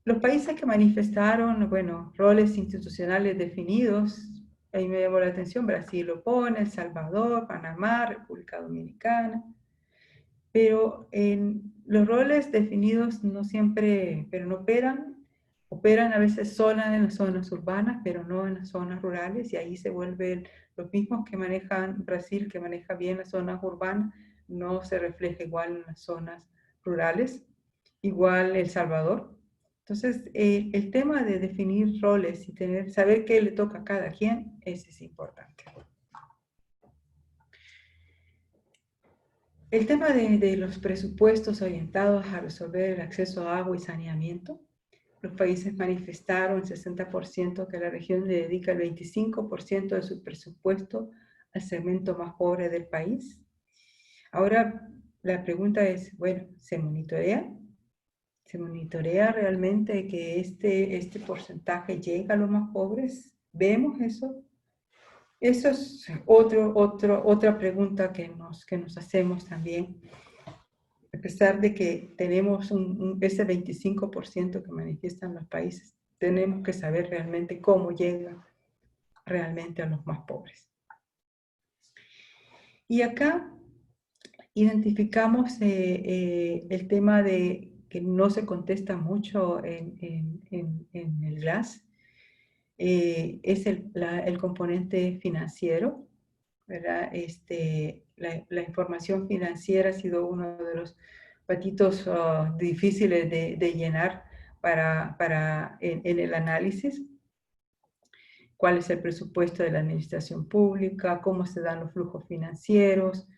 Los países que manifestaron, bueno, roles institucionales definidos, ahí me llamó la atención, Brasil lo pone, El Salvador, Panamá, República Dominicana. Pero en los roles definidos no siempre, pero no operan a veces solo en las zonas urbanas, pero no en las zonas rurales, y ahí se vuelven los mismos que manejan Brasil, que maneja bien las zonas urbanas, no se refleja igual en las zonas rurales, igual El Salvador. Entonces, el tema de definir roles y saber qué le toca a cada quien, ese es importante. El tema de los presupuestos orientados a resolver el acceso a agua y saneamiento. Los países manifestaron 60% que la región le dedica el 25% de su presupuesto al segmento más pobre del país. Ahora, la pregunta es, bueno, ¿se monitorea? ¿Se monitorea realmente que este porcentaje llega a los más pobres? ¿Vemos eso? Eso es otra pregunta que nos hacemos también. A pesar de que tenemos ese 25% que manifiestan los países, tenemos que saber realmente cómo llega realmente a los más pobres. Y acá identificamos el tema de que no se contesta mucho en el GLAS, es el componente financiero, ¿verdad? La información financiera ha sido uno de los patitos difíciles de llenar en el análisis. ¿Cuál es el presupuesto de la administración pública? ¿Cómo se dan los flujos financieros?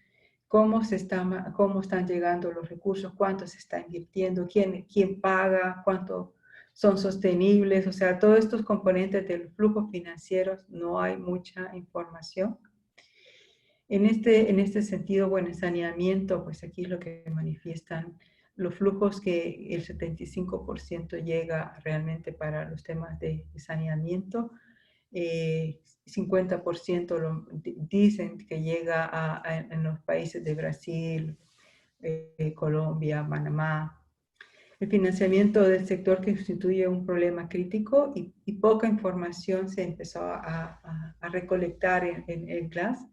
¿Cómo están llegando los recursos? ¿Cuánto se está invirtiendo? ¿Quién paga? ¿Cuánto son sostenibles? O sea, todos estos componentes de los flujos financieros no hay mucha información. En este sentido, bueno, el saneamiento, pues aquí es lo que manifiestan los flujos que el 75% llega realmente para los temas de saneamiento. 50% dicen que llega en los países de Brasil, Colombia, Panamá. El financiamiento del sector que constituye un problema crítico y poca información se empezó a recolectar en el GLAS.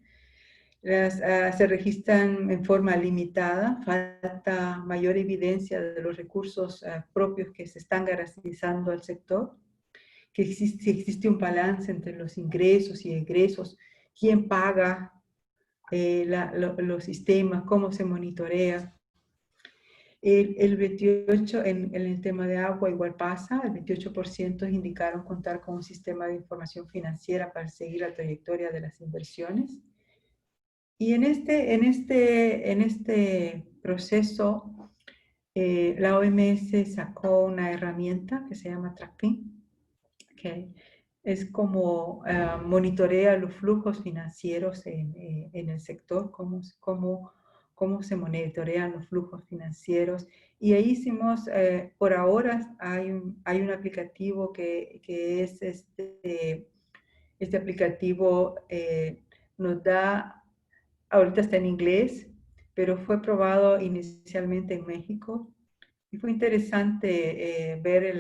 Se registran en forma limitada, falta mayor evidencia de los recursos propios que se están garantizando al sector, que existe un balance entre los ingresos y egresos, quién paga los sistemas, cómo se monitorea. El 28% en el tema de agua igual pasa, el 28% indicaron contar con un sistema de información financiera para seguir la trayectoria de las inversiones. Y en este proceso, la OMS sacó una herramienta que se llama TrackPin, que es como monitorea los flujos financieros en el sector, cómo se monitorean los flujos financieros. Y ahí hicimos, por ahora hay un aplicativo que es este aplicativo nos da, ahorita está en inglés, pero fue probado inicialmente en México. Y fue interesante ver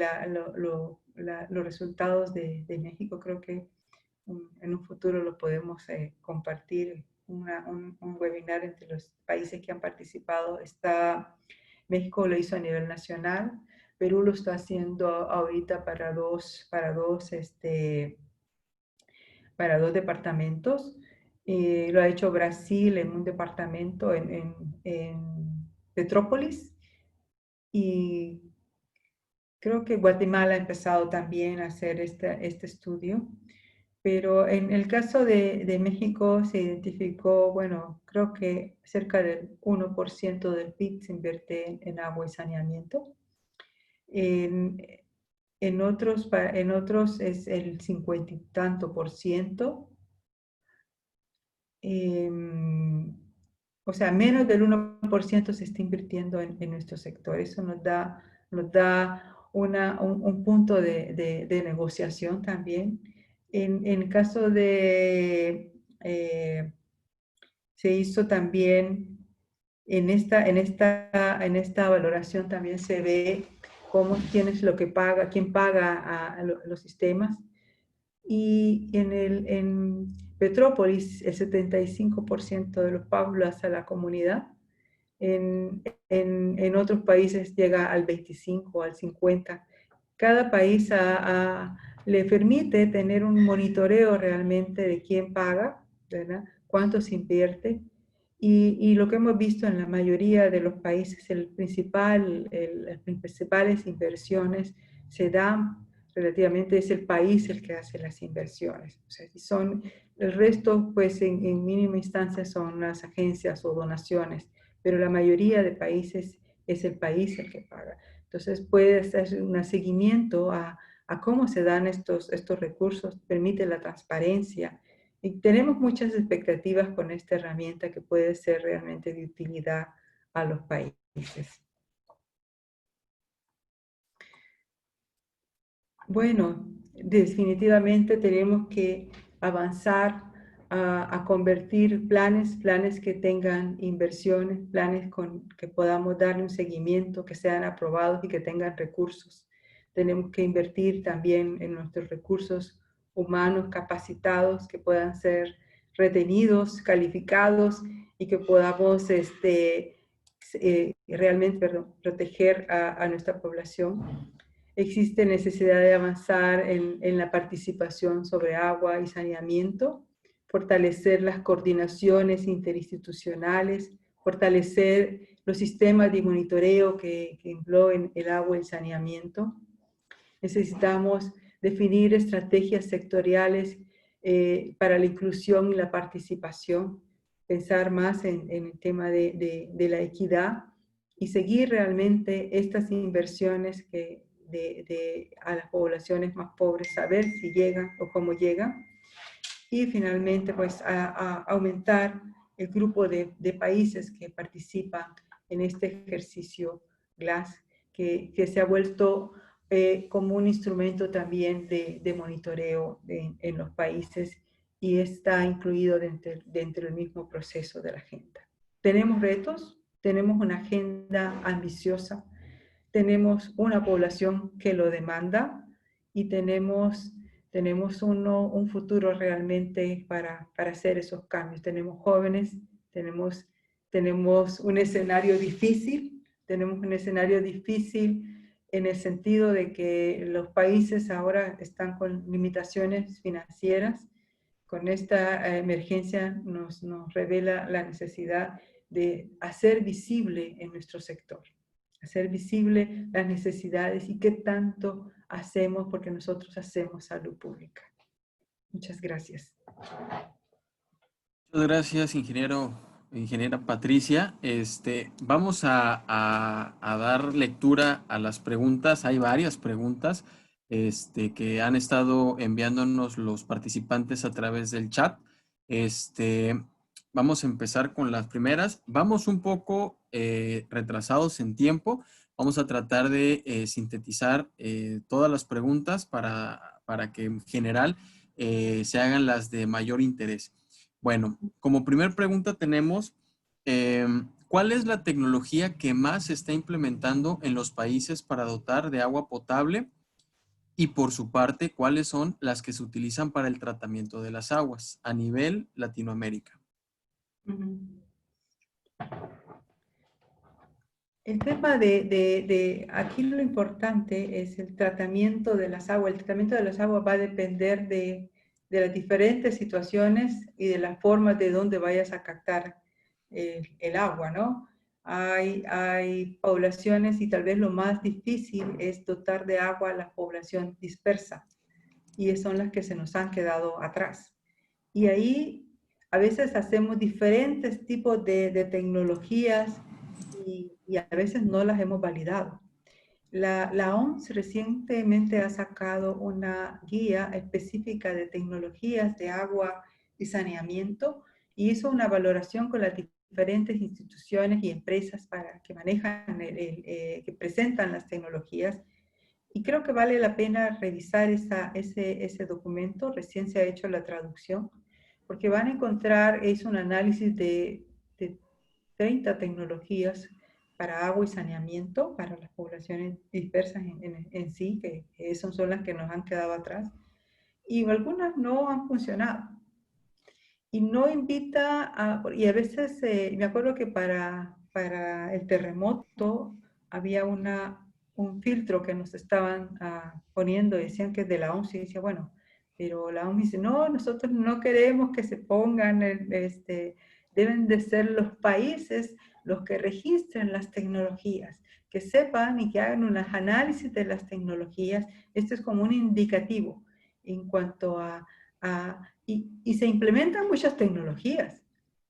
los resultados de México. Creo que en un futuro lo podemos compartir, un webinar entre los países que han participado. México lo hizo a nivel nacional, Perú lo está haciendo ahorita para dos departamentos. Lo ha hecho Brasil en un departamento en Petrópolis, y creo que Guatemala ha empezado también a hacer este estudio. Pero en el caso de México se identificó, bueno, creo que cerca del 1% del PIB se invierte en agua y saneamiento. En otros es el 50 y tanto %. O sea, menos del 1% se está invirtiendo en nuestro sector. Eso nos da un punto de negociación también. En el caso se hizo también, en esta valoración también se ve quién paga a los sistemas. Y en Petrópolis, el 75% de los pagos lo hace la comunidad. En otros países llega al 25 o al 50. Cada país le permite tener un monitoreo realmente de quién paga, ¿verdad? Cuánto se invierte. Y lo que hemos visto en la mayoría de los países, las principales inversiones se dan relativamente, es el país el que hace las inversiones. O sea, el resto, pues en mínima instancia son las agencias o donaciones, pero la mayoría de países es el país el que paga. Entonces puede hacer un seguimiento a cómo se dan estos recursos, permite la transparencia. Y tenemos muchas expectativas con esta herramienta que puede ser realmente de utilidad a los países. Bueno, definitivamente tenemos que avanzar a convertir planes que tengan inversiones, planes que podamos darle un seguimiento, que sean aprobados y que tengan recursos. Tenemos que invertir también en nuestros recursos humanos capacitados que puedan ser retenidos, calificados y que podamos realmente proteger a nuestra población. Existe necesidad de avanzar en la participación sobre agua y saneamiento, fortalecer las coordinaciones interinstitucionales, fortalecer los sistemas de monitoreo que engloben el agua y el saneamiento. Necesitamos definir estrategias sectoriales para la inclusión y la participación, pensar más en el tema de la equidad y seguir realmente estas inversiones a las poblaciones más pobres, saber si llegan o cómo llegan. Y finalmente, pues, a aumentar el grupo de países que participan en este ejercicio GLASS, que se ha vuelto como un instrumento también de monitoreo en los países y está incluido dentro del mismo proceso de la agenda. Tenemos retos, tenemos una agenda ambiciosa, tenemos una población que lo demanda y tenemos un futuro realmente para hacer esos cambios. Tenemos jóvenes, tenemos un escenario difícil, en el sentido de que los países ahora están con limitaciones financieras. Con esta emergencia nos revela la necesidad de hacer visible en nuestro sector, hacer visible las necesidades y qué tanto hacemos porque nosotros hacemos salud pública. Muchas gracias. Muchas gracias, ingeniera Patricia. Vamos a dar lectura a las preguntas. Hay varias preguntas que han estado enviándonos los participantes a través del chat. Vamos a empezar con las primeras. Vamos un poco retrasados en tiempo. Vamos a tratar de sintetizar todas las preguntas para que en general se hagan las de mayor interés. Bueno, como primer pregunta tenemos, ¿cuál es la tecnología que más se está implementando en los países para dotar de agua potable? Y por su parte, ¿cuáles son las que se utilizan para el tratamiento de las aguas a nivel Latinoamérica? El tema aquí lo importante es el tratamiento de las aguas. El tratamiento de las aguas va a depender de las diferentes situaciones y de las formas de dónde vayas a captar el agua, ¿no? Hay poblaciones y tal vez lo más difícil es dotar de agua a la población dispersa y son las que se nos han quedado atrás. Y ahí a veces hacemos diferentes tipos de tecnologías y a veces no las hemos validado. La OMS recientemente ha sacado una guía específica de tecnologías de agua y saneamiento y hizo una valoración con las diferentes instituciones y empresas que manejan, que presentan las tecnologías. Y creo que vale la pena revisar ese documento, recién se ha hecho la traducción, porque van a encontrar, es un análisis de 30 tecnologías para agua y saneamiento, para las poblaciones dispersas en sí, que son las que nos han quedado atrás. y algunas no han funcionado. Y no invita a, y a veces me acuerdo que para el terremoto había un filtro que nos estaban poniendo, decían que es de la OMS, y decía, bueno, pero la OMS dice, no, nosotros no queremos que se pongan, deben de ser los países los que registren las tecnologías, que sepan y que hagan un análisis de las tecnologías. Esto es como un indicativo en cuanto y se implementan muchas tecnologías.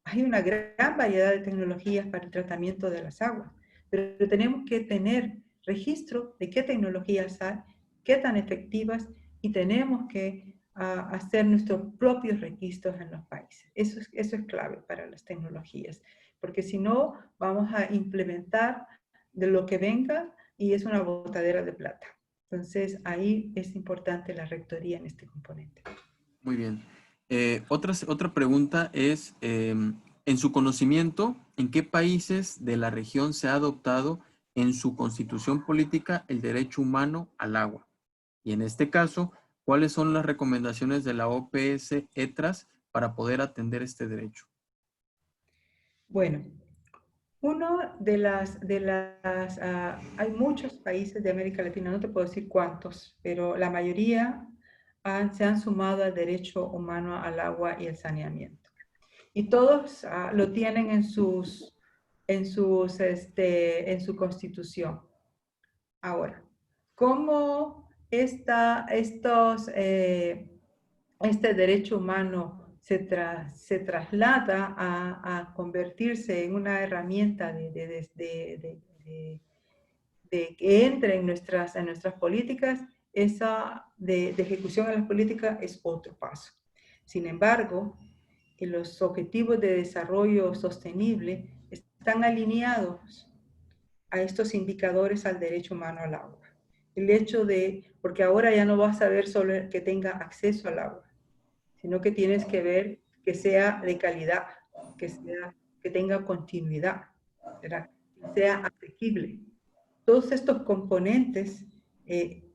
Hay una gran variedad de tecnologías para el tratamiento de las aguas, pero tenemos que tener registro de qué tecnologías hay, qué tan efectivas, y tenemos que hacer nuestros propios registros en los países. Eso es clave para las tecnologías, porque si no, vamos a implementar de lo que venga y es una botadera de plata. Entonces, ahí es importante la rectoría en este componente. Muy bien. Otra pregunta es, en su conocimiento, ¿en qué países de la región se ha adoptado en su constitución política el derecho humano al agua? Y en este caso, ¿cuáles son las recomendaciones de la OPS-ETRAS para poder atender este derecho? Bueno, hay muchos países de América Latina, no te puedo decir cuántos, pero la mayoría se han sumado al derecho humano al agua y el saneamiento. Y todos lo tienen en su constitución. Ahora, ¿cómo este derecho humano se traslada a convertirse en una herramienta de que entre en nuestras políticas? Esa de ejecución de las políticas es otro paso. Sin embargo, los objetivos de desarrollo sostenible están alineados a estos indicadores al derecho humano al agua. El hecho porque ahora ya no vas a ver solo que tenga acceso al agua, sino que tienes que ver que sea de calidad, que tenga continuidad, ¿verdad? Que sea asequible. Todos estos componentes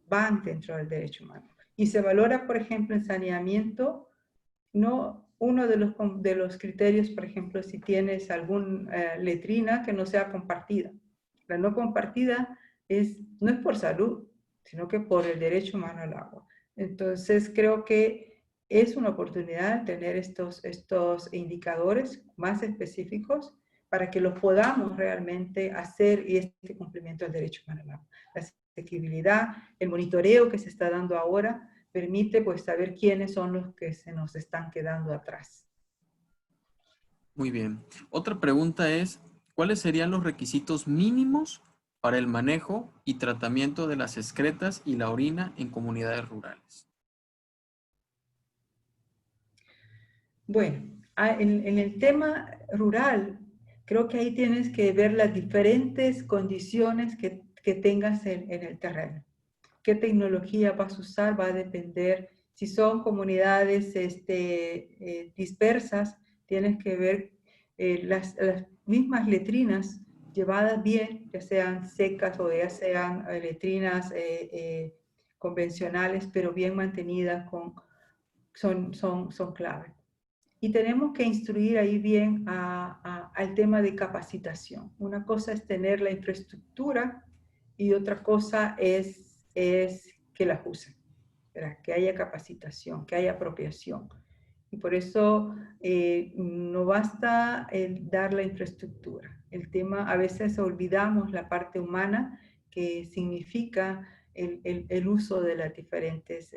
van dentro del derecho humano. Y se valora, por ejemplo, en saneamiento, no uno de los criterios, por ejemplo, si tienes alguna letrina que no sea compartida. La no compartida no es por salud, sino que por el derecho humano al agua. Entonces, creo que es una oportunidad tener estos indicadores más específicos para que los podamos realmente hacer y este cumplimiento del derecho humano al agua. La asequibilidad, el monitoreo que se está dando ahora, permite pues saber quiénes son los que se nos están quedando atrás. Muy bien. Otra pregunta es, ¿cuáles serían los requisitos mínimos para el manejo y tratamiento de las excretas y la orina en comunidades rurales? Bueno, en el tema rural, creo que ahí tienes que ver las diferentes condiciones que tengas en el terreno. ¿Qué tecnología vas a usar? Va a depender. Si son comunidades dispersas, tienes que ver las mismas letrinas llevadas bien, ya sean secas o ya sean letrinas convencionales, pero bien mantenidas, son clave. Y tenemos que instruir ahí bien al tema de capacitación. Una cosa es tener la infraestructura y otra cosa es que la usen, ¿verdad? Que haya capacitación, que haya apropiación. Y por eso no basta dar la infraestructura. El tema, a veces olvidamos la parte humana, que significa el uso de las diferentes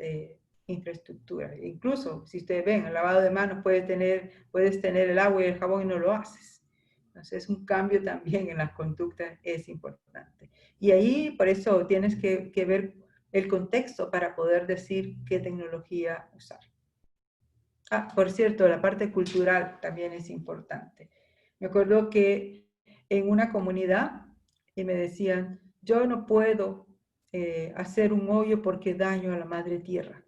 infraestructura. Incluso, si ustedes ven, el lavado de manos puedes tener el agua y el jabón y no lo haces. Entonces, un cambio también en las conductas es importante. Y ahí, por eso, tienes que ver el contexto para poder decir qué tecnología usar. Por cierto, la parte cultural también es importante. Me acuerdo que en una comunidad y me decían, yo no puedo hacer un hoyo porque daño a la madre tierra.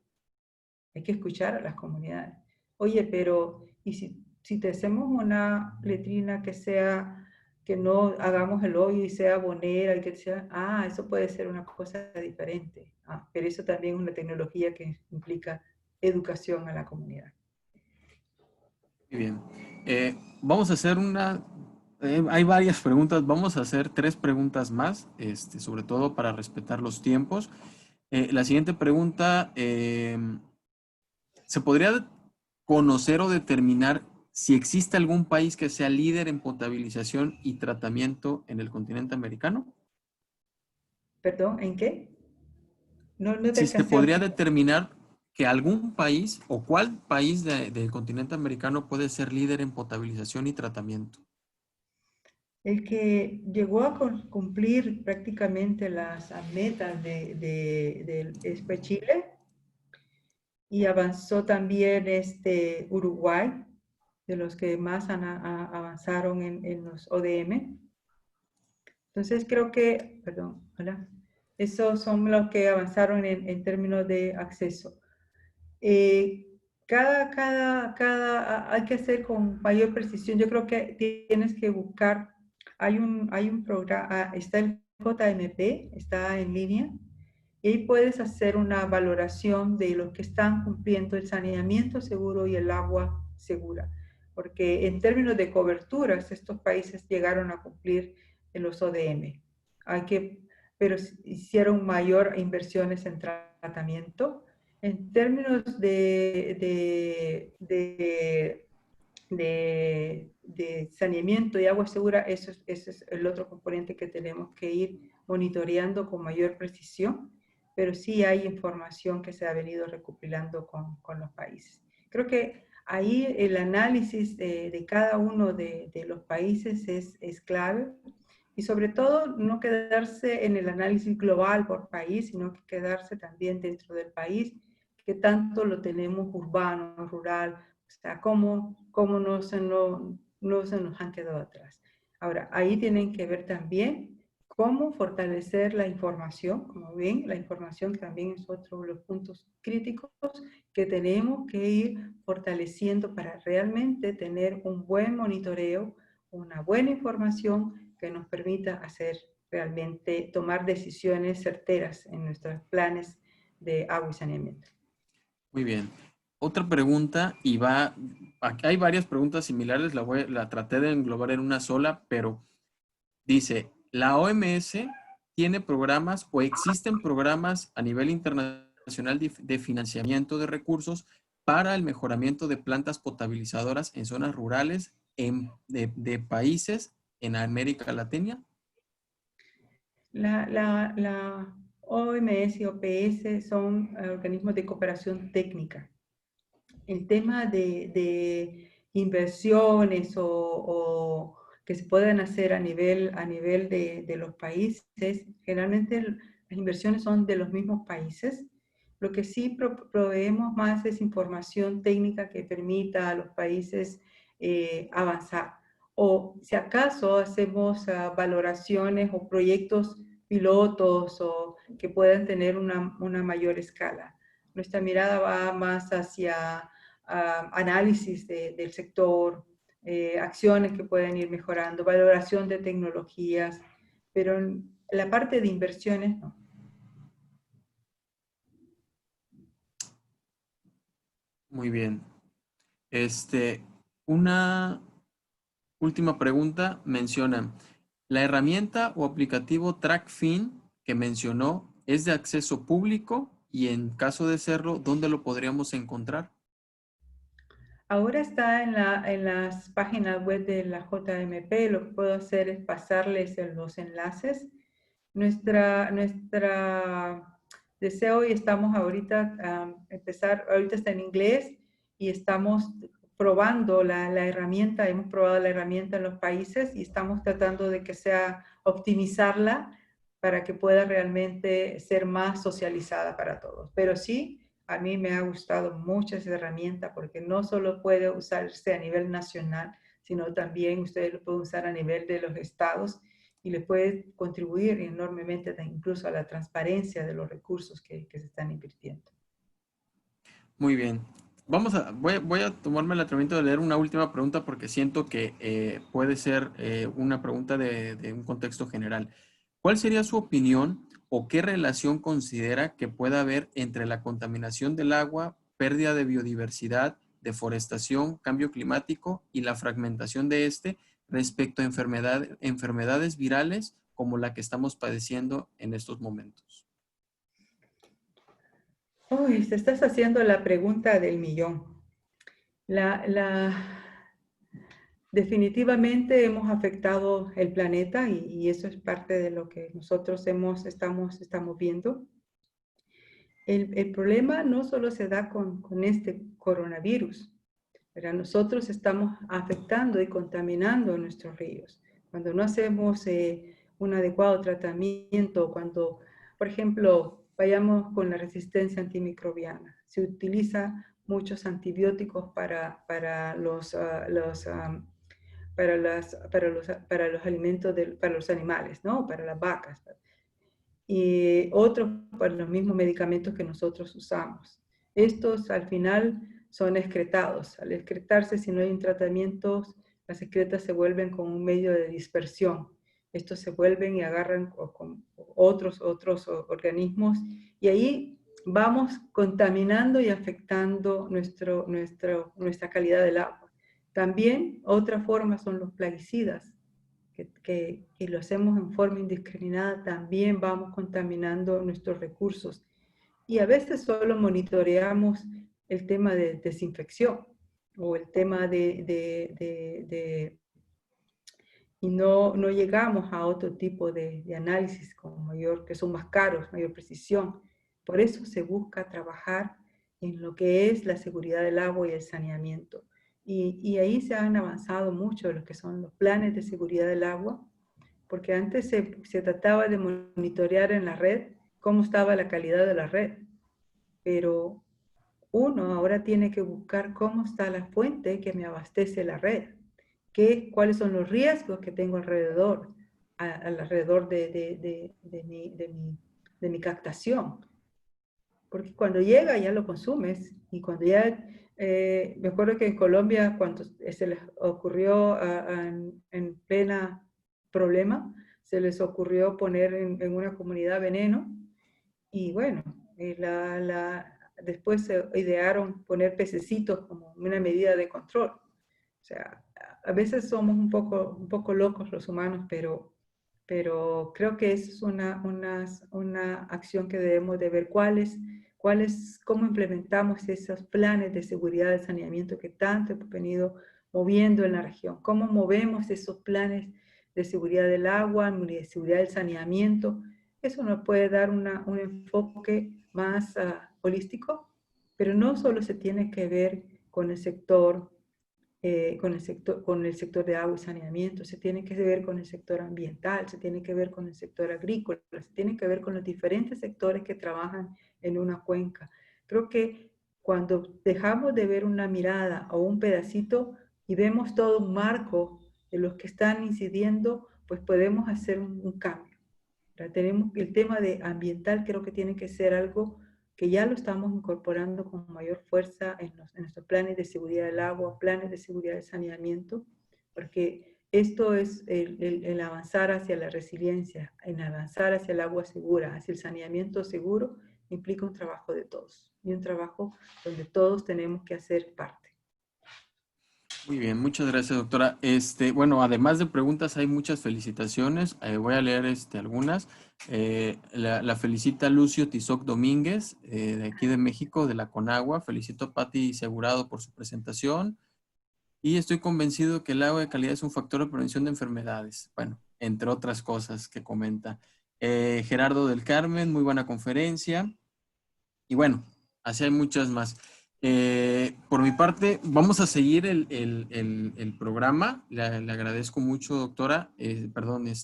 Hay que escuchar a las comunidades. Oye, pero ¿y si te hacemos una letrina que no hagamos el hoyo y sea bonera, y que sea, eso puede ser una cosa diferente. Pero eso también es una tecnología que implica educación a la comunidad. Muy bien. Vamos a hacer hay varias preguntas. Vamos a hacer 3 preguntas más, sobre todo para respetar los tiempos. La siguiente pregunta, ¿se podría conocer o determinar si existe algún país que sea líder en potabilización y tratamiento en el continente americano? ¿Perdón? ¿En qué? No te Si se alcancé a podría oír. determinar que algún país o cuál país del continente americano puede ser líder en potabilización y tratamiento. El que llegó a cumplir prácticamente las metas del fue Chile, y avanzó también Uruguay, de los que más avanzaron en los ODM. Entonces creo que, perdón, hola, esos son los que avanzaron en términos de acceso. Hay que hacer con mayor precisión. Yo creo que tienes que buscar, hay un programa, está el JMP, está en línea, y ahí puedes hacer una valoración de los que están cumpliendo el saneamiento seguro y el agua segura. Porque en términos de coberturas, estos países llegaron a cumplir en los ODM. Pero hicieron mayor inversiones en tratamiento. En términos de saneamiento y agua segura, ese es el otro componente que tenemos que ir monitoreando con mayor precisión, pero sí hay información que se ha venido recopilando con los países. Creo que ahí el análisis de cada uno de los países es clave, y sobre todo no quedarse en el análisis global por país, sino que quedarse también dentro del país, que tanto lo tenemos urbano, rural, o sea, cómo no se nos han quedado atrás. Ahora, ahí tienen que ver también cómo fortalecer la información. Como ven, la información también es otro de los puntos críticos que tenemos que ir fortaleciendo para realmente tener un buen monitoreo, una buena información que nos permita hacer realmente tomar decisiones certeras en nuestros planes de agua y saneamiento. Muy bien. Otra pregunta, aquí hay varias preguntas similares, la traté de englobar en una sola, pero dice, ¿la OMS tiene programas o existen programas a nivel internacional de financiamiento de recursos para el mejoramiento de plantas potabilizadoras en zonas rurales de países en América Latina? La OMS y OPS son organismos de cooperación técnica. El tema de inversiones o que se puedan hacer a nivel de los países, generalmente las inversiones son de los mismos países. Lo que sí proveemos más es información técnica que permita a los países avanzar. O si acaso hacemos valoraciones o proyectos pilotos o que puedan tener una mayor escala. Nuestra mirada va más hacia análisis del sector, acciones que pueden ir mejorando, valoración de tecnologías, pero en la parte de inversiones no. Muy bien. Una última pregunta menciona, ¿la herramienta o aplicativo TrackFin que mencionó es de acceso público? Y en caso de serlo, ¿dónde lo podríamos encontrar? Ahora está en las páginas web de la JMP. Lo que puedo hacer es pasarles los enlaces. Nuestra deseo, y estamos ahorita ahorita está en inglés y estamos probando la herramienta, hemos probado la herramienta en los países y estamos tratando de que sea optimizarla para que pueda realmente ser más socializada para todos. Pero sí, a mí me ha gustado mucho esa herramienta porque no solo puede usarse a nivel nacional, sino también ustedes lo pueden usar a nivel de los estados y le puede contribuir enormemente incluso a la transparencia de los recursos que se están invirtiendo. Muy bien. Voy a tomarme el atrevimiento de leer una última pregunta porque siento que puede ser una pregunta de un contexto general. ¿Cuál sería su opinión o qué relación considera que pueda haber entre la contaminación del agua pérdida de biodiversidad, deforestación, cambio climático y la fragmentación de este respecto a enfermedades virales como la que estamos padeciendo en estos momentos? Uy, te estás haciendo la pregunta del millón. Definitivamente hemos afectado el planeta y eso es parte de lo que nosotros estamos viendo. El problema no solo se da con este coronavirus, pero nosotros estamos afectando y contaminando nuestros ríos. Cuando no hacemos un adecuado tratamiento, cuando, por ejemplo, vayamos con la resistencia antimicrobiana, se utiliza muchos antibióticos para los alimentos, para los animales, ¿no? Para las vacas. Y otros para los mismos medicamentos que nosotros usamos. Estos al final son excretados. Al excretarse, si no hay un tratamiento, las excretas se vuelven como un medio de dispersión. Estos se vuelven y agarran con otros organismos y ahí vamos contaminando y afectando nuestra calidad del agua. También otra forma son los plaguicidas, que lo hacemos en forma indiscriminada, también vamos contaminando nuestros recursos. Y a veces solo monitoreamos el tema de desinfección o el tema y no llegamos a otro tipo de análisis que son más caros, mayor precisión. Por eso se busca trabajar en lo que es la seguridad del agua y el saneamiento. Y ahí se han avanzado mucho lo que son los planes de seguridad del agua, porque antes se trataba de monitorear en la red cómo estaba la calidad de la red, pero uno ahora tiene que buscar cómo está la fuente que me abastece la red, cuáles son los riesgos que tengo alrededor de mi captación. Porque cuando llega ya lo consumes y cuando ya... me acuerdo que en Colombia, cuando se les ocurrió en plena problema, se les ocurrió poner en una comunidad veneno y bueno, después se idearon poner pececitos como una medida de control. O sea, a veces somos un poco locos los humanos, pero creo que es una acción que debemos de ver cómo implementamos esos planes de seguridad de saneamiento que tanto hemos venido moviendo en la región, cómo movemos esos planes de seguridad del agua, de seguridad del saneamiento. Eso nos puede dar un enfoque más holístico, pero no solo se tiene que ver con el sector de agua y saneamiento, se tiene que ver con el sector ambiental, se tiene que ver con el sector agrícola, se tiene que ver con los diferentes sectores que trabajan en una cuenca. Creo que cuando dejamos de ver una mirada o un pedacito y vemos todo un marco de los que están incidiendo, pues podemos hacer un cambio. Tenemos el tema de ambiental, creo que tiene que ser algo que ya lo estamos incorporando con mayor fuerza en nuestros planes de seguridad del agua, planes de seguridad del saneamiento, porque esto es el avanzar hacia la resiliencia, en avanzar hacia el agua segura, hacia el saneamiento seguro, implica un trabajo de todos, y un trabajo donde todos tenemos que hacer parte. Muy bien, muchas gracias, doctora. Bueno, además de preguntas, hay muchas felicitaciones. Voy a leer algunas. La felicita Lucio Tizoc Domínguez, de aquí de México, de la Conagua. Felicito a Patti Segurado por su presentación. Y estoy convencido que el agua de calidad es un factor de prevención de enfermedades. Bueno, entre otras cosas que comenta. Gerardo del Carmen, muy buena conferencia. Y bueno, así hay muchas más. Por mi parte, vamos a seguir el programa. Le agradezco mucho, doctora,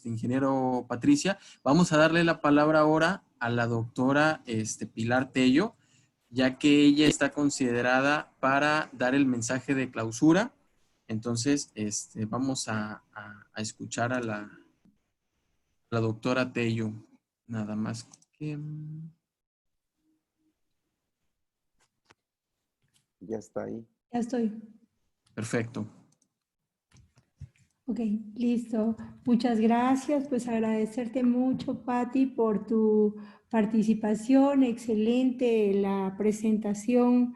ingeniero Patricia. Vamos a darle la palabra ahora a la doctora Pilar Tello, ya que ella está considerada para dar el mensaje de clausura. Entonces, vamos a escuchar a la doctora Tello. Nada más que... Ya está ahí. Ya estoy. Perfecto. Ok, listo. Muchas gracias. Pues agradecerte mucho, Patti, por tu participación. Excelente la presentación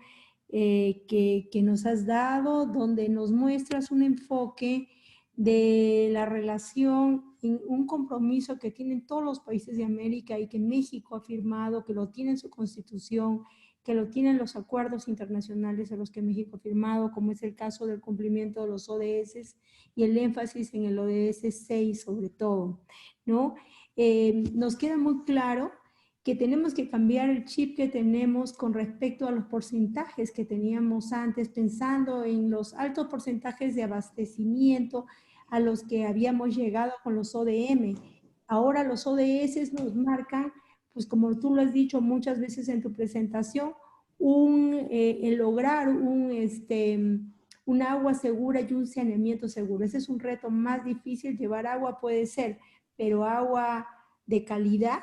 que nos has dado, donde nos muestras un enfoque de la relación, en un compromiso que tienen todos los países de América y que México ha firmado, que lo tiene en su constitución, que lo tienen los acuerdos internacionales a los que México ha firmado, como es el caso del cumplimiento de los ODS y el énfasis en el ODS 6 sobre todo, ¿no? Nos queda muy claro que tenemos que cambiar el chip que tenemos con respecto a los porcentajes que teníamos antes, pensando en los altos porcentajes de abastecimiento a los que habíamos llegado con los ODM. Ahora los ODS nos marcan, pues como tú lo has dicho muchas veces en tu presentación, el lograr un agua segura y un saneamiento seguro. Ese es un reto más difícil. Llevar agua puede ser, pero agua de calidad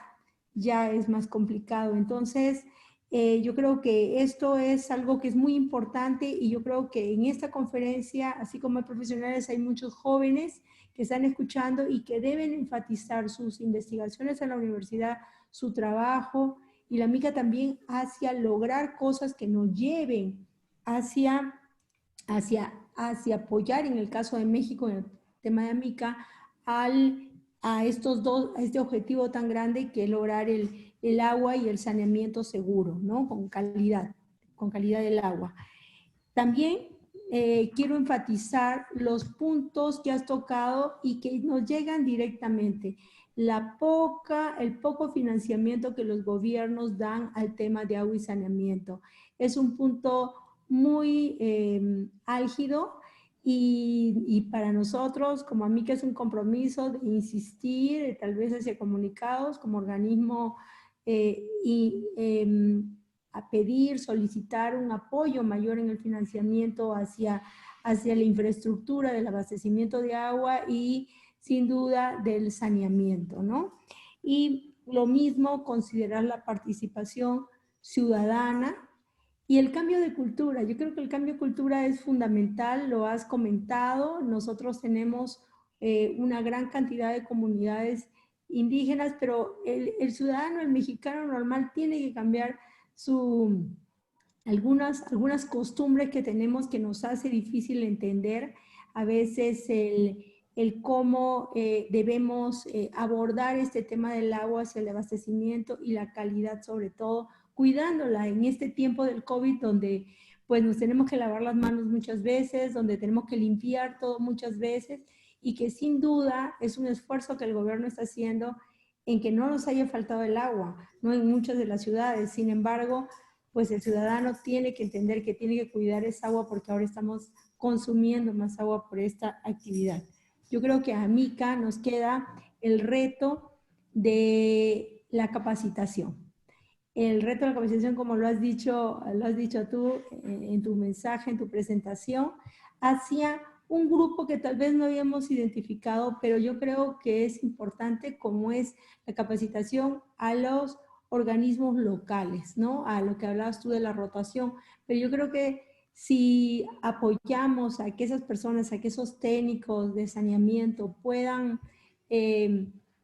ya es más complicado. Entonces, yo creo que esto es algo que es muy importante y yo creo que en esta conferencia, así como hay profesionales, hay muchos jóvenes que están escuchando y que deben enfatizar sus investigaciones en la universidad, su trabajo y la MICA también hacia lograr cosas que nos lleven hacia apoyar, en el caso de México, en el tema de MICA, a este objetivo tan grande que es lograr el agua y el saneamiento seguro, ¿no? Con calidad del agua. También quiero enfatizar los puntos que has tocado y que nos llegan directamente. El poco financiamiento que los gobiernos dan al tema de agua y saneamiento. Es un punto muy álgido y para nosotros, como AMICA, es un compromiso de insistir, tal vez hacia comunicados, como organismo a pedir, solicitar un apoyo mayor en el financiamiento hacia la infraestructura del abastecimiento de agua y sin duda del saneamiento, ¿no? Y lo mismo, considerar la participación ciudadana y el cambio de cultura. Yo creo que el cambio de cultura es fundamental, lo has comentado. Nosotros tenemos una gran cantidad de comunidades indígenas, pero el ciudadano, el mexicano normal, tiene que cambiar algunas costumbres que tenemos que nos hace difícil entender. A veces el cómo debemos abordar este tema del agua hacia el abastecimiento y la calidad sobre todo, cuidándola en este tiempo del COVID donde pues nos tenemos que lavar las manos muchas veces, donde tenemos que limpiar todo muchas veces y que sin duda es un esfuerzo que el gobierno está haciendo en que no nos haya faltado el agua, ¿no? En muchas de las ciudades. Sin embargo, pues el ciudadano tiene que entender que tiene que cuidar esa agua porque ahora estamos consumiendo más agua por esta actividad. Yo creo que a MICA nos queda el reto de la capacitación. El reto de la capacitación, como lo has dicho tú en tu mensaje, en tu presentación, hacia un grupo que tal vez no habíamos identificado, pero yo creo que es importante, como es la capacitación a los organismos locales, ¿no? A lo que hablabas tú de la rotación, pero yo creo que si apoyamos a que esas personas, a que esos técnicos de saneamiento puedan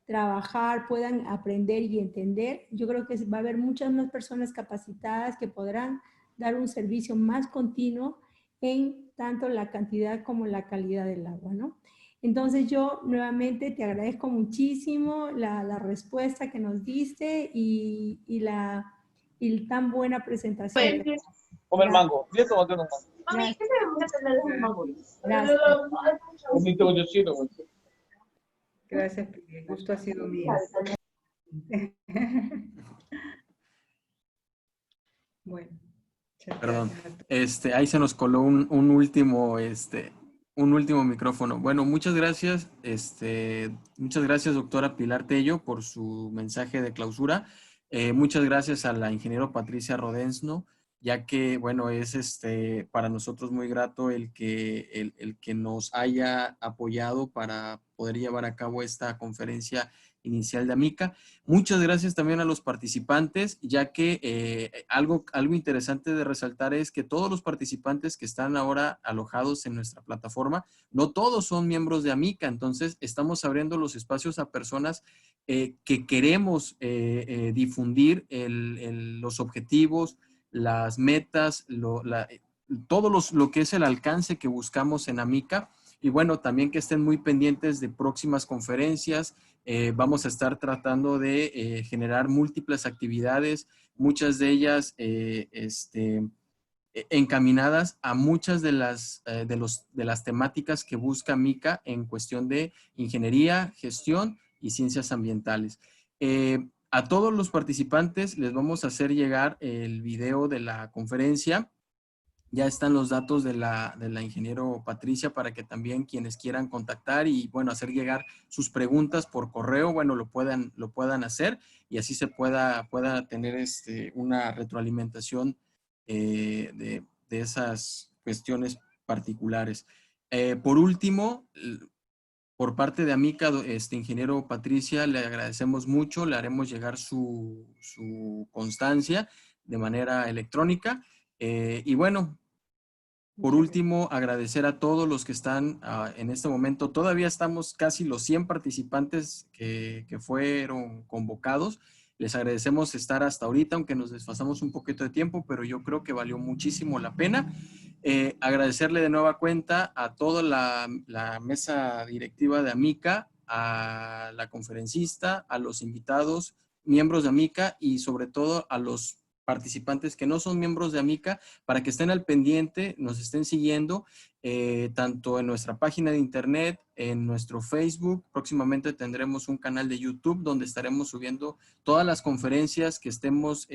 trabajar, puedan aprender y entender, yo creo que va a haber muchas más personas capacitadas que podrán dar un servicio más continuo en tanto la cantidad como la calidad del agua, ¿no? Entonces yo nuevamente te agradezco muchísimo la respuesta que nos diste y tan buena presentación. Come el mango. ¿Y esto va a tener un mango? Gracias. Gracias, el gusto ha sido mío. Bueno. Perdón, ahí se nos coló un último micrófono. Bueno, muchas gracias, doctora Pilar Tello, por su mensaje de clausura. Muchas gracias a la ingeniero Patricia Rodensno, ya que, bueno, es para nosotros muy grato el que nos haya apoyado para poder llevar a cabo esta conferencia inicial de AMICA. Muchas gracias también a los participantes, ya que algo interesante de resaltar es que todos los participantes que están ahora alojados en nuestra plataforma, no todos son miembros de AMICA, entonces estamos abriendo los espacios a personas que queremos difundir los objetivos, las metas, todo lo que es el alcance que buscamos en AMICA. Y bueno, también que estén muy pendientes de próximas conferencias. Vamos a estar tratando de generar múltiples actividades, muchas de ellas encaminadas a muchas de las temáticas que busca AMICA en cuestión de ingeniería, gestión y ciencias ambientales. A todos los participantes les vamos a hacer llegar el video de la conferencia. Ya están los datos de la ingeniero Patricia para que también quienes quieran contactar y, bueno, hacer llegar sus preguntas por correo, bueno, lo puedan hacer y así se pueda tener una retroalimentación de esas cuestiones particulares. Por último, por parte de AMICA, ingeniero Patricia, le agradecemos mucho, le haremos llegar su constancia de manera electrónica. Y bueno, por último, agradecer a todos los que están en este momento. Todavía estamos casi los 100 participantes que fueron convocados. Les agradecemos estar hasta ahorita, aunque nos desfasamos un poquito de tiempo, pero yo creo que valió muchísimo la pena. Agradecerle de nueva cuenta a toda la mesa directiva de AMICA, a la conferencista, a los invitados, miembros de AMICA y sobre todo a los participantes que no son miembros de AMICA, para que estén al pendiente, nos estén siguiendo, tanto en nuestra página de internet, en nuestro Facebook. Próximamente tendremos un canal de YouTube donde estaremos subiendo todas las conferencias que estemos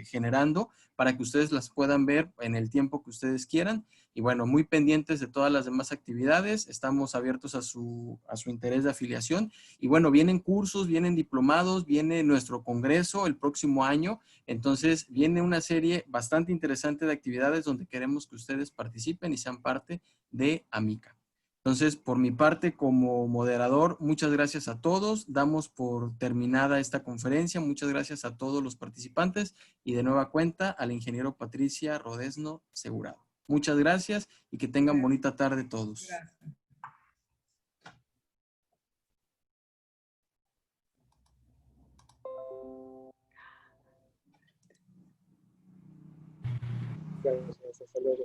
generando para que ustedes las puedan ver en el tiempo que ustedes quieran. Y bueno, muy pendientes de todas las demás actividades. Estamos abiertos a su interés de afiliación. Y bueno, vienen cursos, vienen diplomados, viene nuestro congreso el próximo año. Entonces, viene una serie bastante interesante de actividades donde queremos que ustedes participen y sean parte de AMICA. Entonces, por mi parte, como moderador, muchas gracias a todos. Damos por terminada esta conferencia. Muchas gracias a todos los participantes y de nueva cuenta al ingeniero Patricia Rodesno Segurado. Muchas gracias y que tengan bonita tarde todos. Gracias, hasta luego.